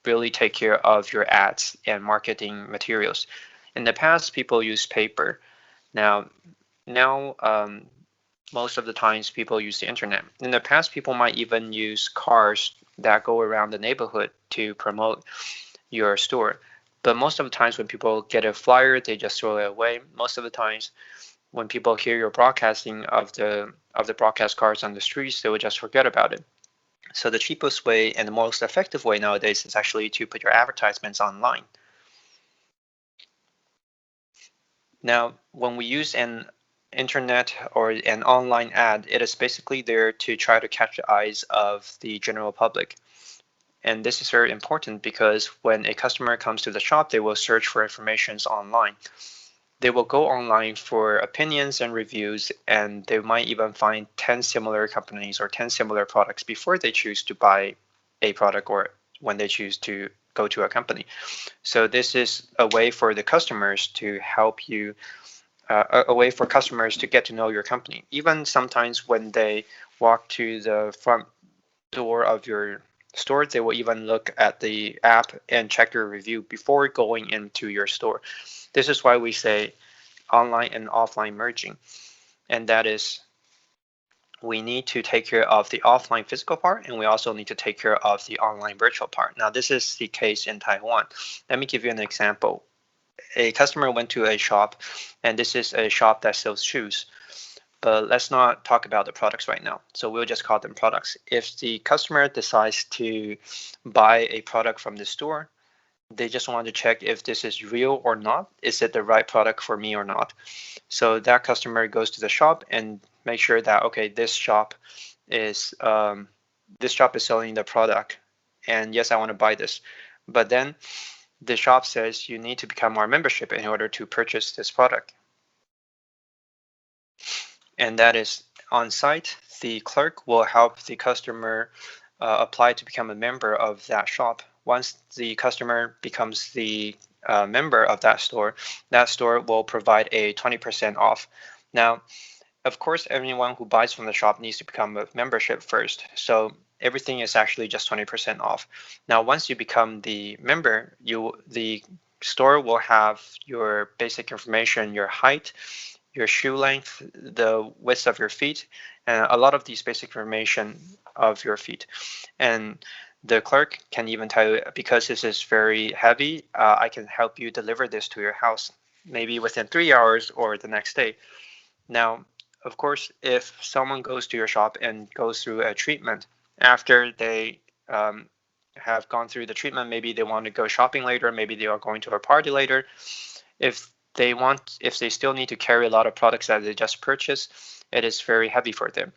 really take care of your ads and marketing materials. In the past, people used paper. Now, most of the times people use the internet. In the past, people might even use cars that go around the neighborhood to promote your store. But most of the times when people get a flyer, they just throw it away. Most of the times when people hear your broadcasting of the broadcast cards on the streets, they will just forget about it. So the cheapest way and the most effective way nowadays is actually to put your advertisements online. Now, when we use an internet or an online ad, it is basically there to try to catch the eyes of the general public. And this is very important because when a customer comes to the shop, they will search for information online. They will go online for opinions and reviews, and they might even find 10 similar companies or 10 similar products before they choose to buy a product or when they choose to go to a company. So this is a way for the customers to help you, a way for customers to get to know your company. Even sometimes when they walk to the front door of your store, they will even look at the app and check your review before going into your store. This is why we say online and offline merging, and that is we need to take care of the offline physical part, and we also need to take care of the online virtual part. Now, this is the case in Taiwan. Let me give you an example. A customer went to a shop, and this is a shop that sells shoes. But let's not talk about the products right now. So we'll just call them products. If the customer decides to buy a product from the store, they just want to check if this is real or not. Is it the right product for me or not? So that customer goes to the shop and make sure that, okay, this shop is selling the product, and yes, I want to buy this. But then the shop says you need to become our membership in order to purchase this product. And that is on site. The clerk will help the customer apply to become a member of that shop. Once the customer becomes the member of that store will provide a 20% off. Now, of course, everyone who buys from the shop needs to become a membership first. So everything is actually just 20% off. Now, once you become the member, the store will have your basic information, your height, your shoe length, the width of your feet, and a lot of these basic information of your feet. And The clerk can even tell you, because this is very heavy, I can help you deliver this to your house, maybe within 3 hours or the next day. Now, of course, if someone goes to your shop and goes through a treatment, after they have gone through the treatment, maybe they want to go shopping later, maybe they are going to a party later. If they still need to carry a lot of products that they just purchased, it is very heavy for them.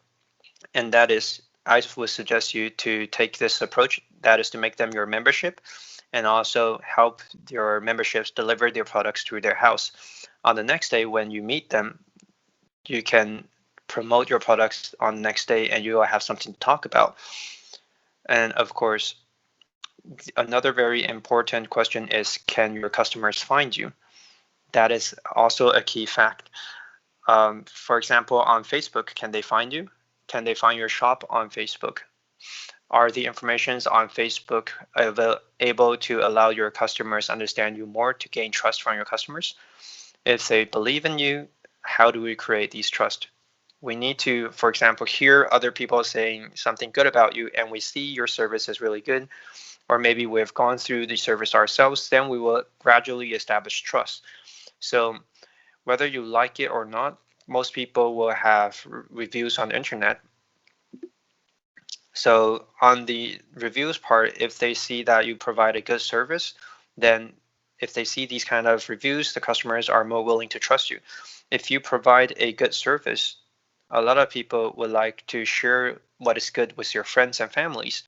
And that is, I would suggest you to take this approach, that is to make them your membership and also help your memberships deliver their products to their house. On the next day, when you meet them, you can promote your products on the next day and you will have something to talk about. And of course, another very important question is, can your customers find you? That is also a key fact. For example, on Facebook, can they find you? Can they find your shop on Facebook? Are the informations on Facebook able to allow your customers understand you more, to gain trust from your customers? If they believe in you, how do we create these trust? We need to, for example, hear other people saying something good about you and we see your service is really good, or maybe we've gone through the service ourselves, then we will gradually establish trust. So whether you like it or not, most people will have reviews on the internet. So on the reviews part, if they see that you provide a good service, then if they see these kind of reviews, the customers are more willing to trust you. If you provide a good service, a lot of people would like to share what is good with your friends and families.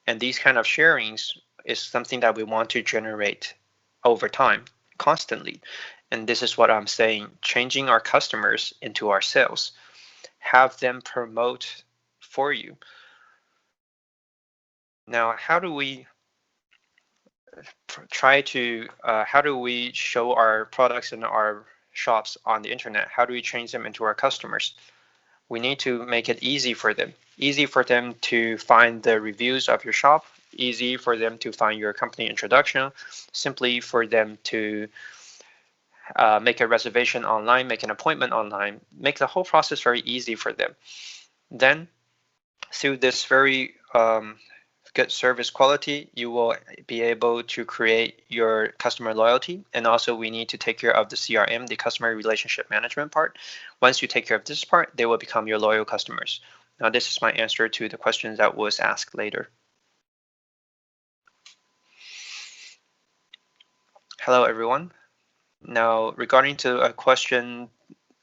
And these kind of sharings is something that we want to generate over time, constantly. And this is what I'm saying, changing our customers into our sales. Have them promote for you. Now, how do we show our products in our shops on the internet? How do we change them into our customers? We need to make it easy for them to find the reviews of your shop, easy for them to find your company introduction, simply for them to make a reservation online, make an appointment online, make the whole process very easy for them. Then through this very good service quality, you will be able to create your customer loyalty. And also we need to take care of the CRM, the customer relationship management part. Once you take care of this part, they will become your loyal customers. Now this is my answer to the question that was asked later. Hello everyone. Now regarding to a question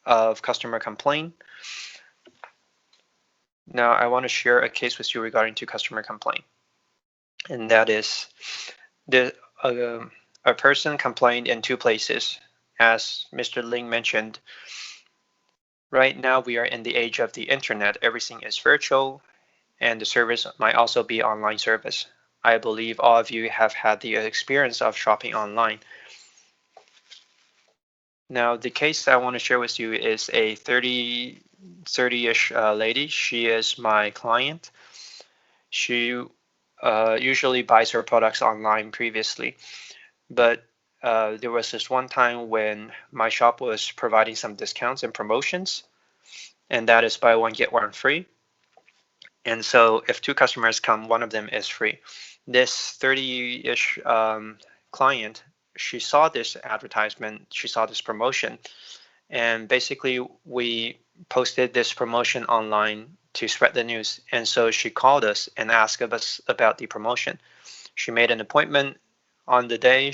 of customer complaint, now I want to share a case with you regarding to customer complaint. And that is, a person complained in 2 places. As Mr. Ling mentioned, right now we are in the age of the internet. Everything is virtual, and the service might also be online service. I believe all of you have had the experience of shopping online. Now, the case I want to share with you is a 30-ish lady. She is my client. She usually buys her products online previously, but there was this one time when my shop was providing some discounts and promotions, and that is buy one get one free. And so if 2 customers come, one of them is free. This 30-ish client, she saw this advertisement, she saw this promotion, and basically we posted this promotion online to spread the news. And so she called us and asked us about the promotion. She made an appointment on the day.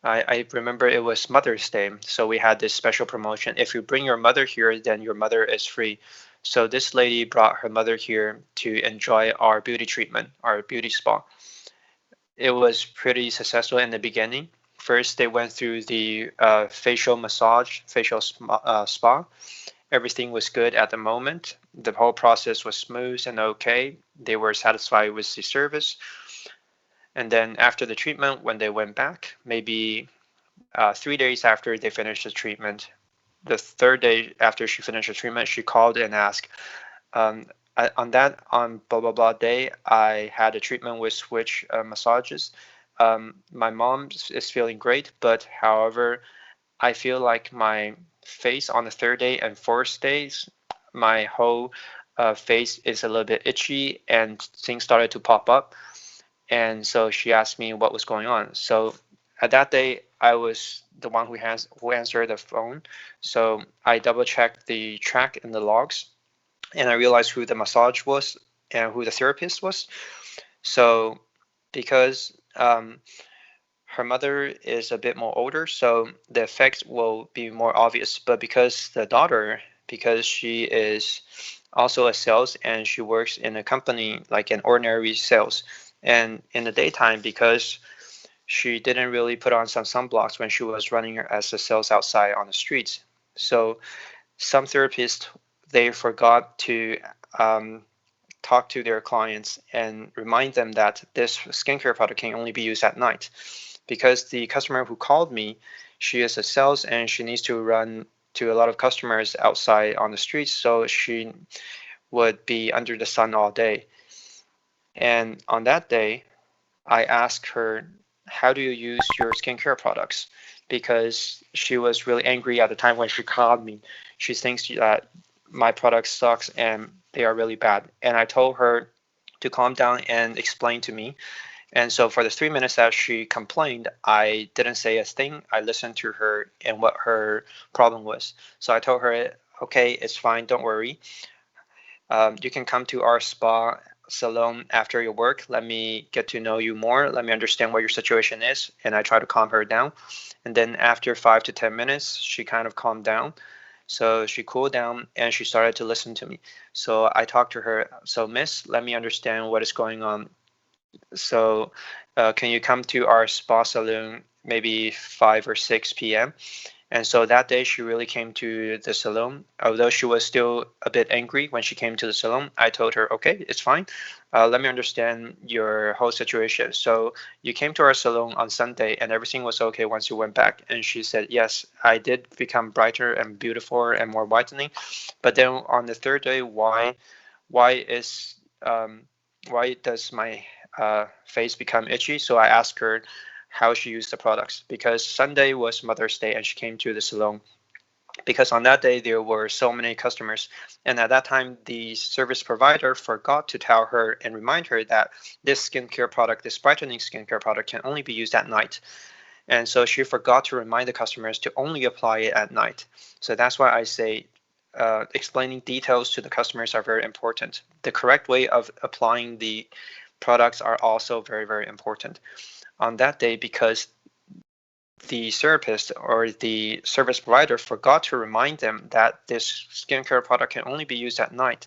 I remember it was Mother's Day, so we had this special promotion. If you bring your mother here, then your mother is free. So this lady brought her mother here to enjoy our beauty treatment, our beauty spa. It was pretty successful in the beginning. First, they went through the facial massage, facial spa. Everything was good at the moment. The whole process was smooth and okay. They were satisfied with the service. And then after the treatment, when they went back, maybe 3 days after they finished the treatment, the 3rd day after she finished the treatment, she called and asked, on blah blah blah day, I had a treatment with switch massages. My mom is feeling great, but however, I feel like my face on the 3rd day and 4th days, my whole face is a little bit itchy and things started to pop up. And so she asked me what was going on. So at that day, I was the one who answered the phone. So I double checked the track in the logs, and I realized who the massage was and who the therapist was. So because her mother is a bit more older, so the effects will be more obvious. But because the daughter, because she is also a sales and she works in a company like an ordinary sales, and in the daytime, because she didn't really put on some sunblocks when she was running as a sales outside on the streets. So some therapists, they forgot to talk to their clients and remind them that this skincare product can only be used at night. Because the customer who called me, she is a sales and she needs to run to a lot of customers outside on the streets, so she would be under the sun all day. And on that day, I asked her, how do you use your skincare products? Because she was really angry at the time when she called me. She thinks that my product sucks and they are really bad. And I told her to calm down and explain to me. And so for the 3 minutes that she complained, I didn't say a thing. I listened to her and what her problem was. So I told her, okay, it's fine, don't worry. You can come to our spa salon after your work. Let me get to know you more. Let me understand what your situation is. And I try to calm her down. And then after 5 to 10 minutes, she kind of calmed down. So she cooled down and she started to listen to me. So I talked to her. So Miss, let me understand what is going on. So can you come to our spa salon maybe 5 or 6 p.m.? And so that day she really came to the salon. Although she was still a bit angry when she came to the salon, I told her, okay, it's fine. Let me understand your whole situation. So you came to our salon on Sunday and everything was okay once you went back. And she said, yes, I did become brighter and beautiful and more whitening. But then on the third day, why is why does my face become itchy? So I asked her how she used the products, because Sunday was Mother's Day and she came to the salon because on that day there were so many customers, and at that time the service provider forgot to tell her and remind her that this skincare product, this brightening skincare product, can only be used at night. And so she forgot to remind the customers to only apply it at night. So that's why I say explaining details to the customers are very important. The correct way of applying the products are also very, very important on that day, because the therapist or the service provider forgot to remind them that this skincare product can only be used at night.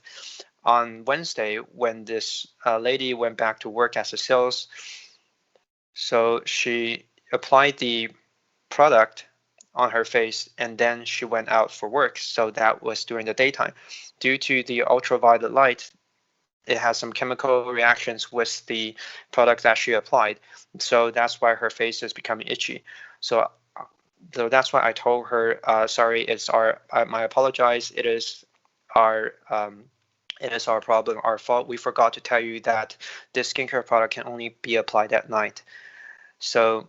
On Wednesday, when this lady went back to work as a sales, so she applied the product on her face and then she went out for work. So that was during the daytime. Due to the ultraviolet light, it has some chemical reactions with the product that she applied. So that's why her face is becoming itchy. So that's why I told her, sorry, it's my apologize. It is our problem, our fault. We forgot to tell you that this skincare product can only be applied at night. So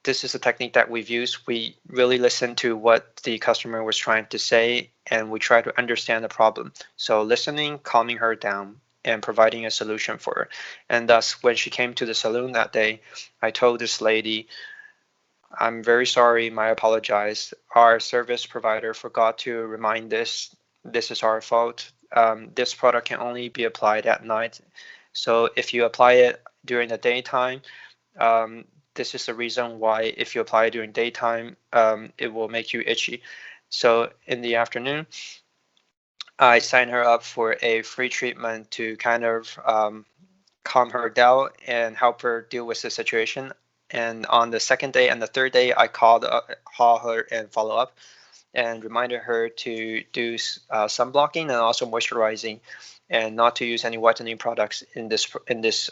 this is a technique that we've used. We really listen to what the customer was trying to say and we try to understand the problem. So listening, calming her down, and providing a solution for her. And thus, when she came to the salon that day, I told this lady, I'm very sorry, I apologize. Our service provider forgot to remind this. This is our fault. This product can only be applied at night. So if you apply it during the daytime, this is the reason why if you apply it during daytime, it will make you itchy. So in the afternoon, I signed her up for a free treatment to kind of calm her down and help her deal with the situation. And on the second day and the third day, I called her and follow up and reminded her to do sun blocking and also moisturizing, and not to use any whitening products in this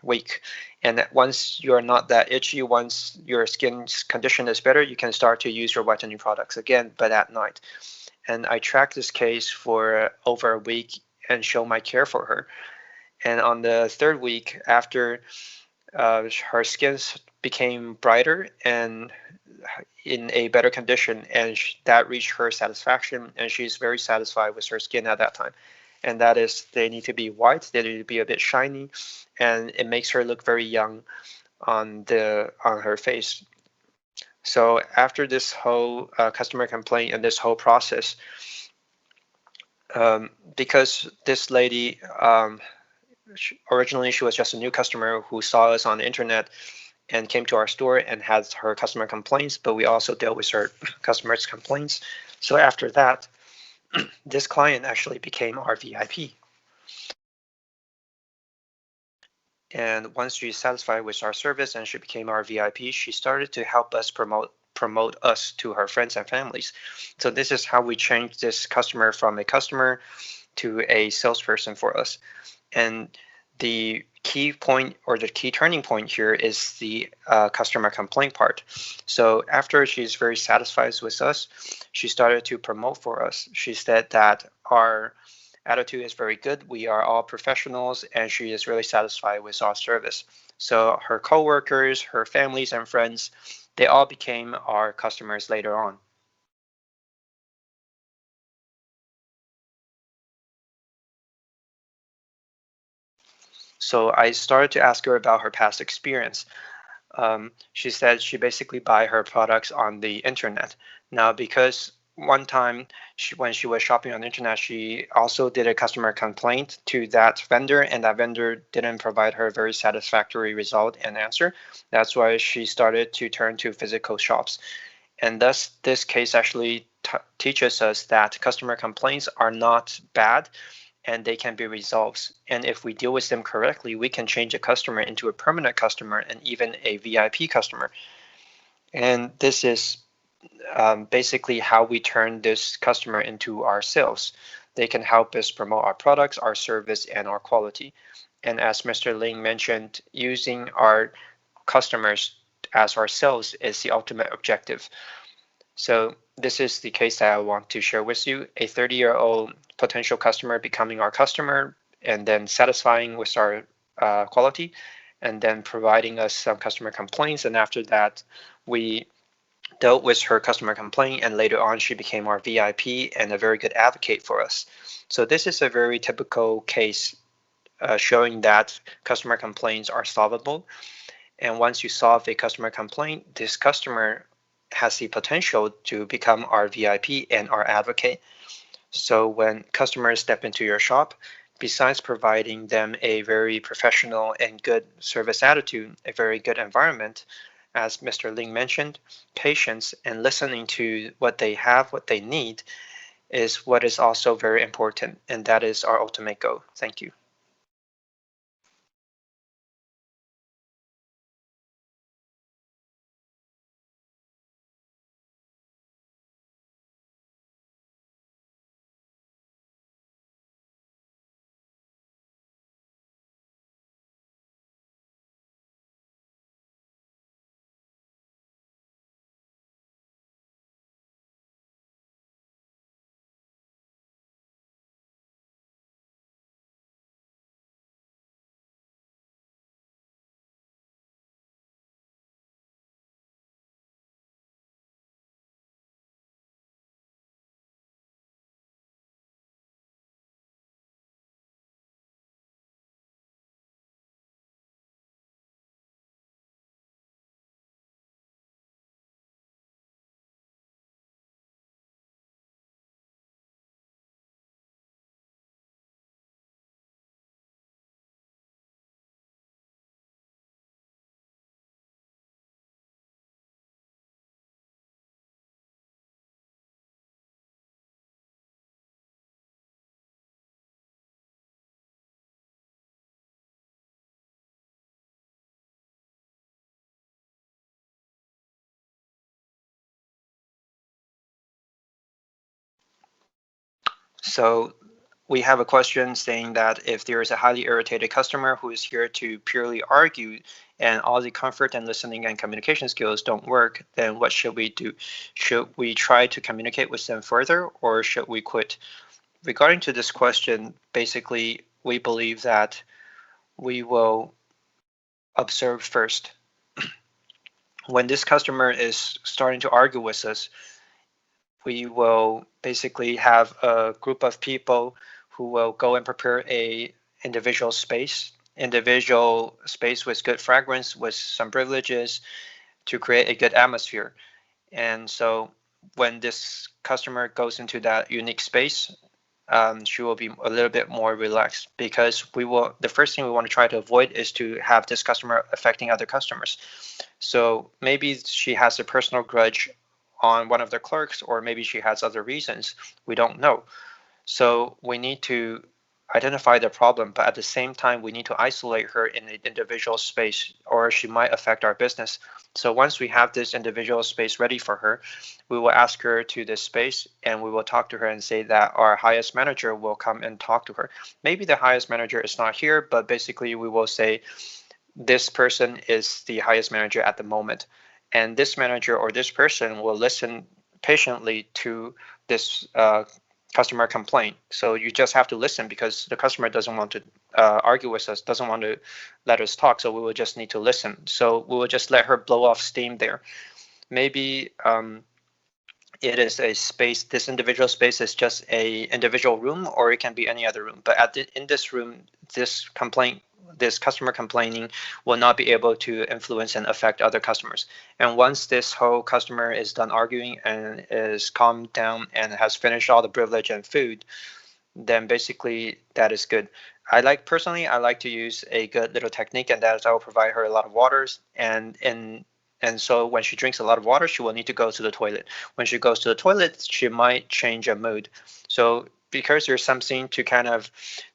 week. And that once you're not that itchy, once your skin's condition is better, you can start to use your whitening products again, but at night. And I tracked this case for over a week and show my care for her. And on the third week, after her skin became brighter and in a better condition, and that reached her satisfaction, and she's very satisfied with her skin at that time. and that is they need to be white, they need to be a bit shiny, and it makes her look very young on her face. So after this whole customer complaint and this whole process, because this lady, originally she was just a new customer who saw us on the internet and came to our store and had her customer complaints, but we also dealt with her customers' complaints. So after that, this client actually became our VIP. And once she's satisfied with our service and she became our VIP, she started to help us promote us to her friends and families. So this is how we changed this customer from a customer to a salesperson for us. And the key point or the key turning point here is the customer complaint part. So after she's very satisfied with us, she started to promote for us. She said that our attitude is very good. We are all professionals, and she is really satisfied with our service. So her coworkers, her families and friends, they all became our customers later on. So I started to ask her about her past experience. She said she basically buy her products on the internet. Now, because one time when she was shopping on the internet, she also did a customer complaint to that vendor, and that vendor didn't provide her a very satisfactory result and answer. That's why she started to turn to physical shops. And thus, this case actually teaches us that customer complaints are not bad, and they can be resolved. And if we deal with them correctly, we can change a customer into a permanent customer and even a VIP customer. And this is basically how we turn this customer into our sales. They can help us promote our products, our service, and our quality. And as Mr. Ling mentioned, using our customers as our sales is the ultimate objective. So this is the case that I want to share with you. A 30-year-old potential customer becoming our customer and then satisfying with our quality and then providing us some customer complaints. And after that, we dealt with her customer complaint, and later on she became our VIP and a very good advocate for us. So this is a very typical case showing that customer complaints are solvable. And once you solve a customer complaint, this customer has the potential to become our VIP and our advocate. So when customers step into your shop, besides providing them a very professional and good service attitude, a very good environment, as Mr. Ling mentioned, patience and listening to what they have, what they need, is what is also very important, and that is our ultimate goal. Thank you. So we have a question saying that if there is a highly irritated customer who is here to purely argue and all the comfort and listening and communication skills don't work, then what should we do? Should we try to communicate with them further, or should we quit? Regarding to this question, basically, we believe that we will observe first. When this customer is starting to argue with us, we will basically have a group of people who will go and prepare a individual space with good fragrance, with some privileges to create a good atmosphere. And so when this customer goes into that unique space, she will be a little bit more relaxed, because the first thing we want to try to avoid is to have this customer affecting other customers. So maybe she has a personal grudge on one of the clerks, or maybe she has other reasons. We don't know. So we need to identify the problem, but at the same time, we need to isolate her in an individual space, or she might affect our business. So once we have this individual space ready for her, we will ask her to this space, and we will talk to her and say that our highest manager will come and talk to her. Maybe the highest manager is not here, but basically we will say this person is the highest manager at the moment, and this manager or this person will listen patiently to this customer complaint. So you just have to listen, because the customer doesn't want to argue with us, doesn't want to let us talk. So we will just need to listen. So we will just let her blow off steam there. Maybe it is a space, this individual space is just a individual room, or it can be any other room. But in this room, this customer complaining will not be able to influence and affect other customers. And once this whole customer is done arguing and is calmed down and has finished all the privilege and food, then basically that is good. Personally, I like to use a good little technique, and that is I will provide her a lot of waters, and so when she drinks a lot of water, she will need to go to the toilet. When she goes to the toilet, she might change a mood. So because there's something to kind of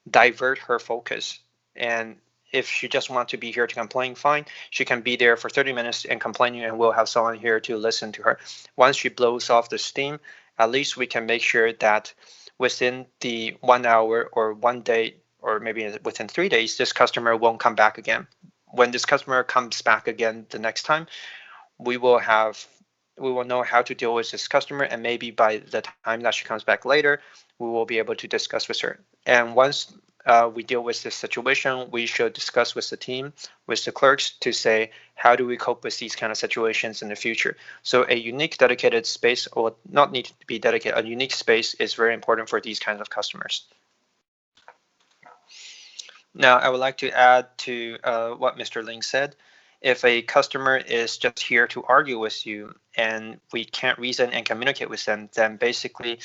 divert her focus, and if she just wants to be here to complain, fine. She can be there for 30 minutes and complaining, and we'll have someone here to listen to her. Once she blows off the steam, at least we can make sure that within the 1 hour or 1 day, or maybe within 3 days, this customer won't come back again. When this customer comes back again the next time, we will know how to deal with this customer, and maybe by the time that she comes back later, we will be able to discuss with her. And once we deal with this situation, we should discuss with the team, with the clerks, to say, how do we cope with these kind of situations in the future? So a unique dedicated space, or not need to be dedicated, a unique space is very important for these kinds of customers. Now, I would like to add to what Mr. Ling said. If a customer is just here to argue with you and we can't reason and communicate with them, then basically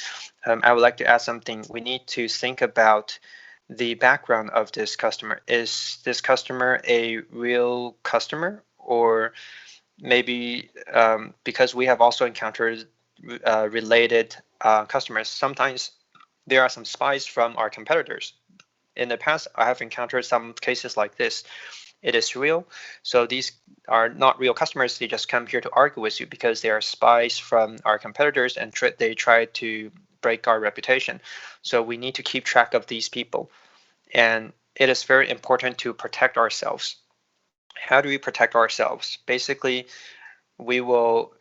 I would like to add something. We need to think about the background of this customer. Is this customer a real customer? Or maybe because we have also encountered related customers, sometimes there are some spies from our competitors. In the past, I have encountered some cases like this. It is real. So these are not real customers. They just come here to argue with you because they are spies from our competitors, and they try to break our reputation. So we need to keep track of these people. And it is very important to protect ourselves. How do we protect ourselves? Basically, we will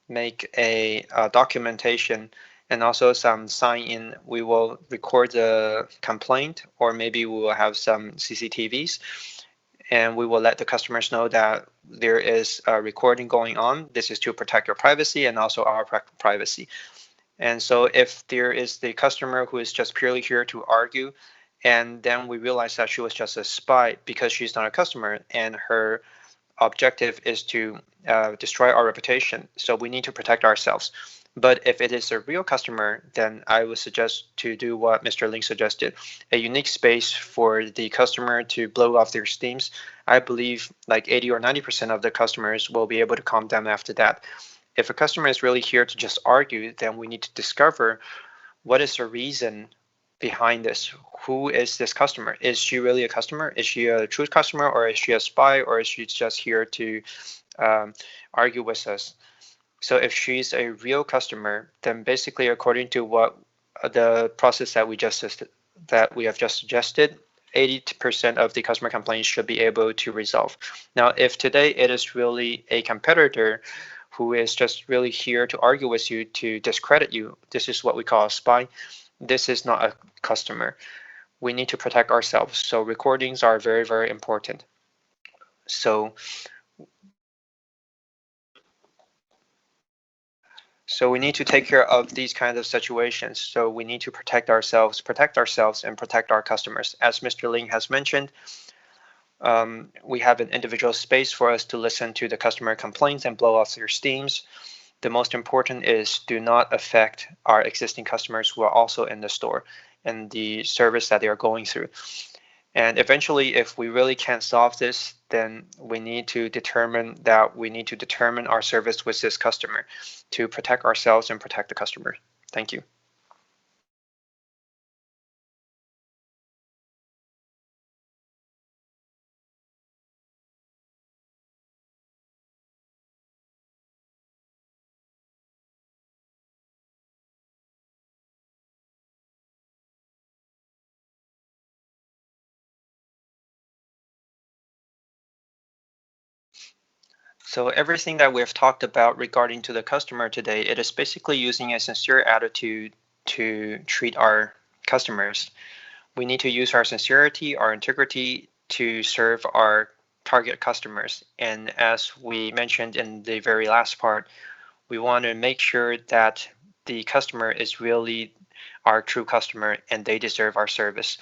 make a documentation and also some sign-in. We will record the complaint, or maybe we will have some CCTVs, and we will let the customers know that there is a recording going on. This is to protect your privacy and also our privacy. And so if there is the customer who is just purely here to argue, and then we realize that she was just a spy because she's not a customer, and her objective is to destroy our reputation, so we need to protect ourselves. But if it is a real customer, then I would suggest to do what Mr. Ling suggested, a unique space for the customer to blow off their steams. I believe like 80 or 90% of the customers will be able to calm down after that. If a customer is really here to just argue, then we need to discover what is the reason behind this. Who is this customer? Is she really a customer? Is she a true customer, or is she a spy, or is she just here to argue with us? So if she's a real customer, then basically according to what the process that we have just suggested, 80% of the customer complaints should be able to resolve. Now, if today it is really a competitor who is just really here to argue with you, to discredit you, this is what we call a spy. This is not a customer. We need to protect ourselves. So recordings are very, very important. So So we need to take care of these kinds of situations. So we need to protect ourselves, and protect our customers. As Mr. Ling has mentioned, we have an individual space for us to listen to the customer complaints and blow off their steams. The most important is do not affect our existing customers who are also in the store and the service that they are going through. And eventually, if we really can't solve this, then we need to determine our service with this customer to protect ourselves and protect the customer. Thank you. So everything that we've talked about regarding to the customer today, it is basically using a sincere attitude to treat our customers. We need to use our sincerity, our integrity to serve our target customers. And as we mentioned in the very last part, we want to make sure that the customer is really our true customer and they deserve our service.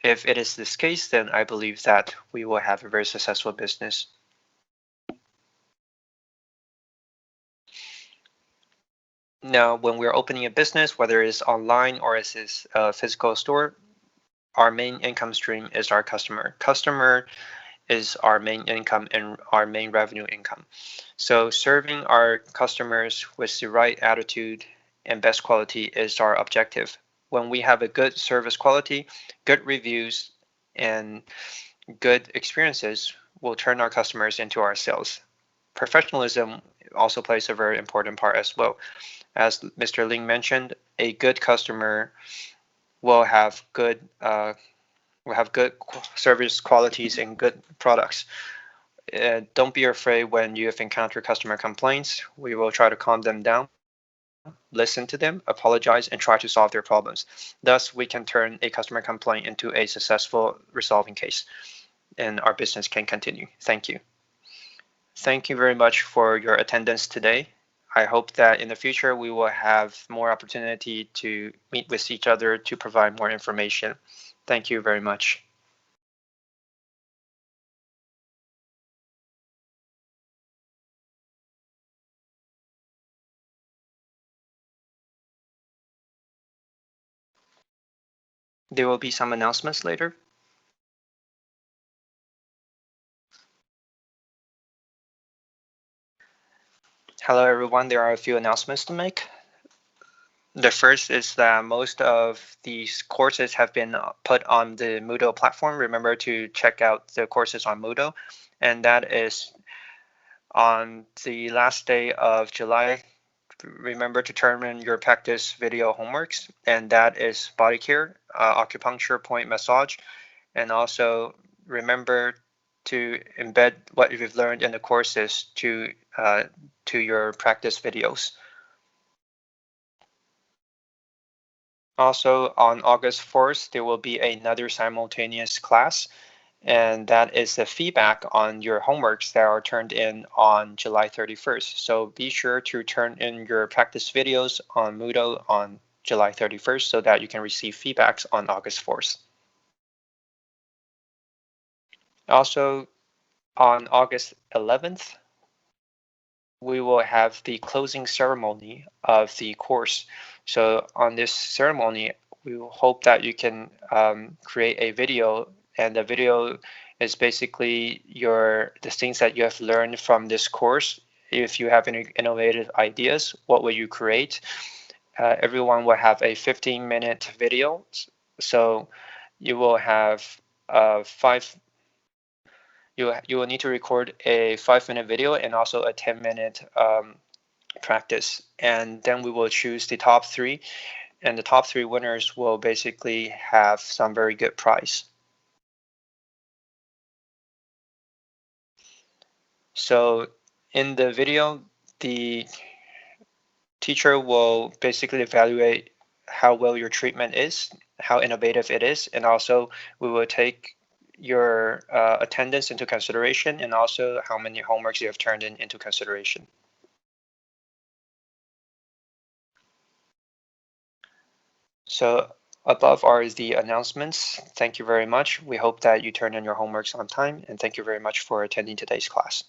If it is this case, then I believe that we will have a very successful business. Now, when we're opening a business, whether it's online or it's a physical store, our main income stream is our customer. Customer is our main income and our main revenue income. So serving our customers with the right attitude and best quality is our objective. When we have a good service quality, good reviews, and good experiences, we'll turn our customers into our sales. Professionalism also plays a very important part as well. As Mr. Ling mentioned, a good customer will have good service qualities and good products. Don't be afraid when you have encountered customer complaints. We will try to calm them down, listen to them, apologize, and try to solve their problems. Thus, we can turn a customer complaint into a successful resolving case, and our business can continue. Thank you. Thank you very much for your attendance today. I hope that in the future we will have more opportunity to meet with each other to provide more information. Thank you very much. There will be some announcements later. Hello everyone, there are a few announcements to make. The first is that most of these courses have been put on the Moodle platform. Remember to check out the courses on Moodle, and that is on the last day of July. Remember to turn in your practice video homeworks, and that is body care, acupuncture point massage, and also remember to embed what you've learned in the courses to your practice videos. Also, on August 4th, there will be another simultaneous class, and that is the feedback on your homeworks that are turned in on July 31st. So be sure to turn in your practice videos on Moodle on July 31st so that you can receive feedbacks on August 4th. Also, on August 11th, we will have the closing ceremony of the course. So on this ceremony, we will hope that you can create a video, and the video is basically the things that you have learned from this course. If you have any innovative ideas, what will you create? Everyone will have a 15-minute video. So you will have you will need to record a 5-minute video and also a 10-minute practice, and then we will choose the top 3, and the top 3 winners will basically have some very good prize. So in the video, the teacher will basically evaluate how well your treatment is, how innovative it is, and also we will take your attendance into consideration, and also how many homeworks you have turned in into consideration. So above are the announcements. Thank you very much. We hope that you turn in your homeworks on time, and thank you very much for attending today's class.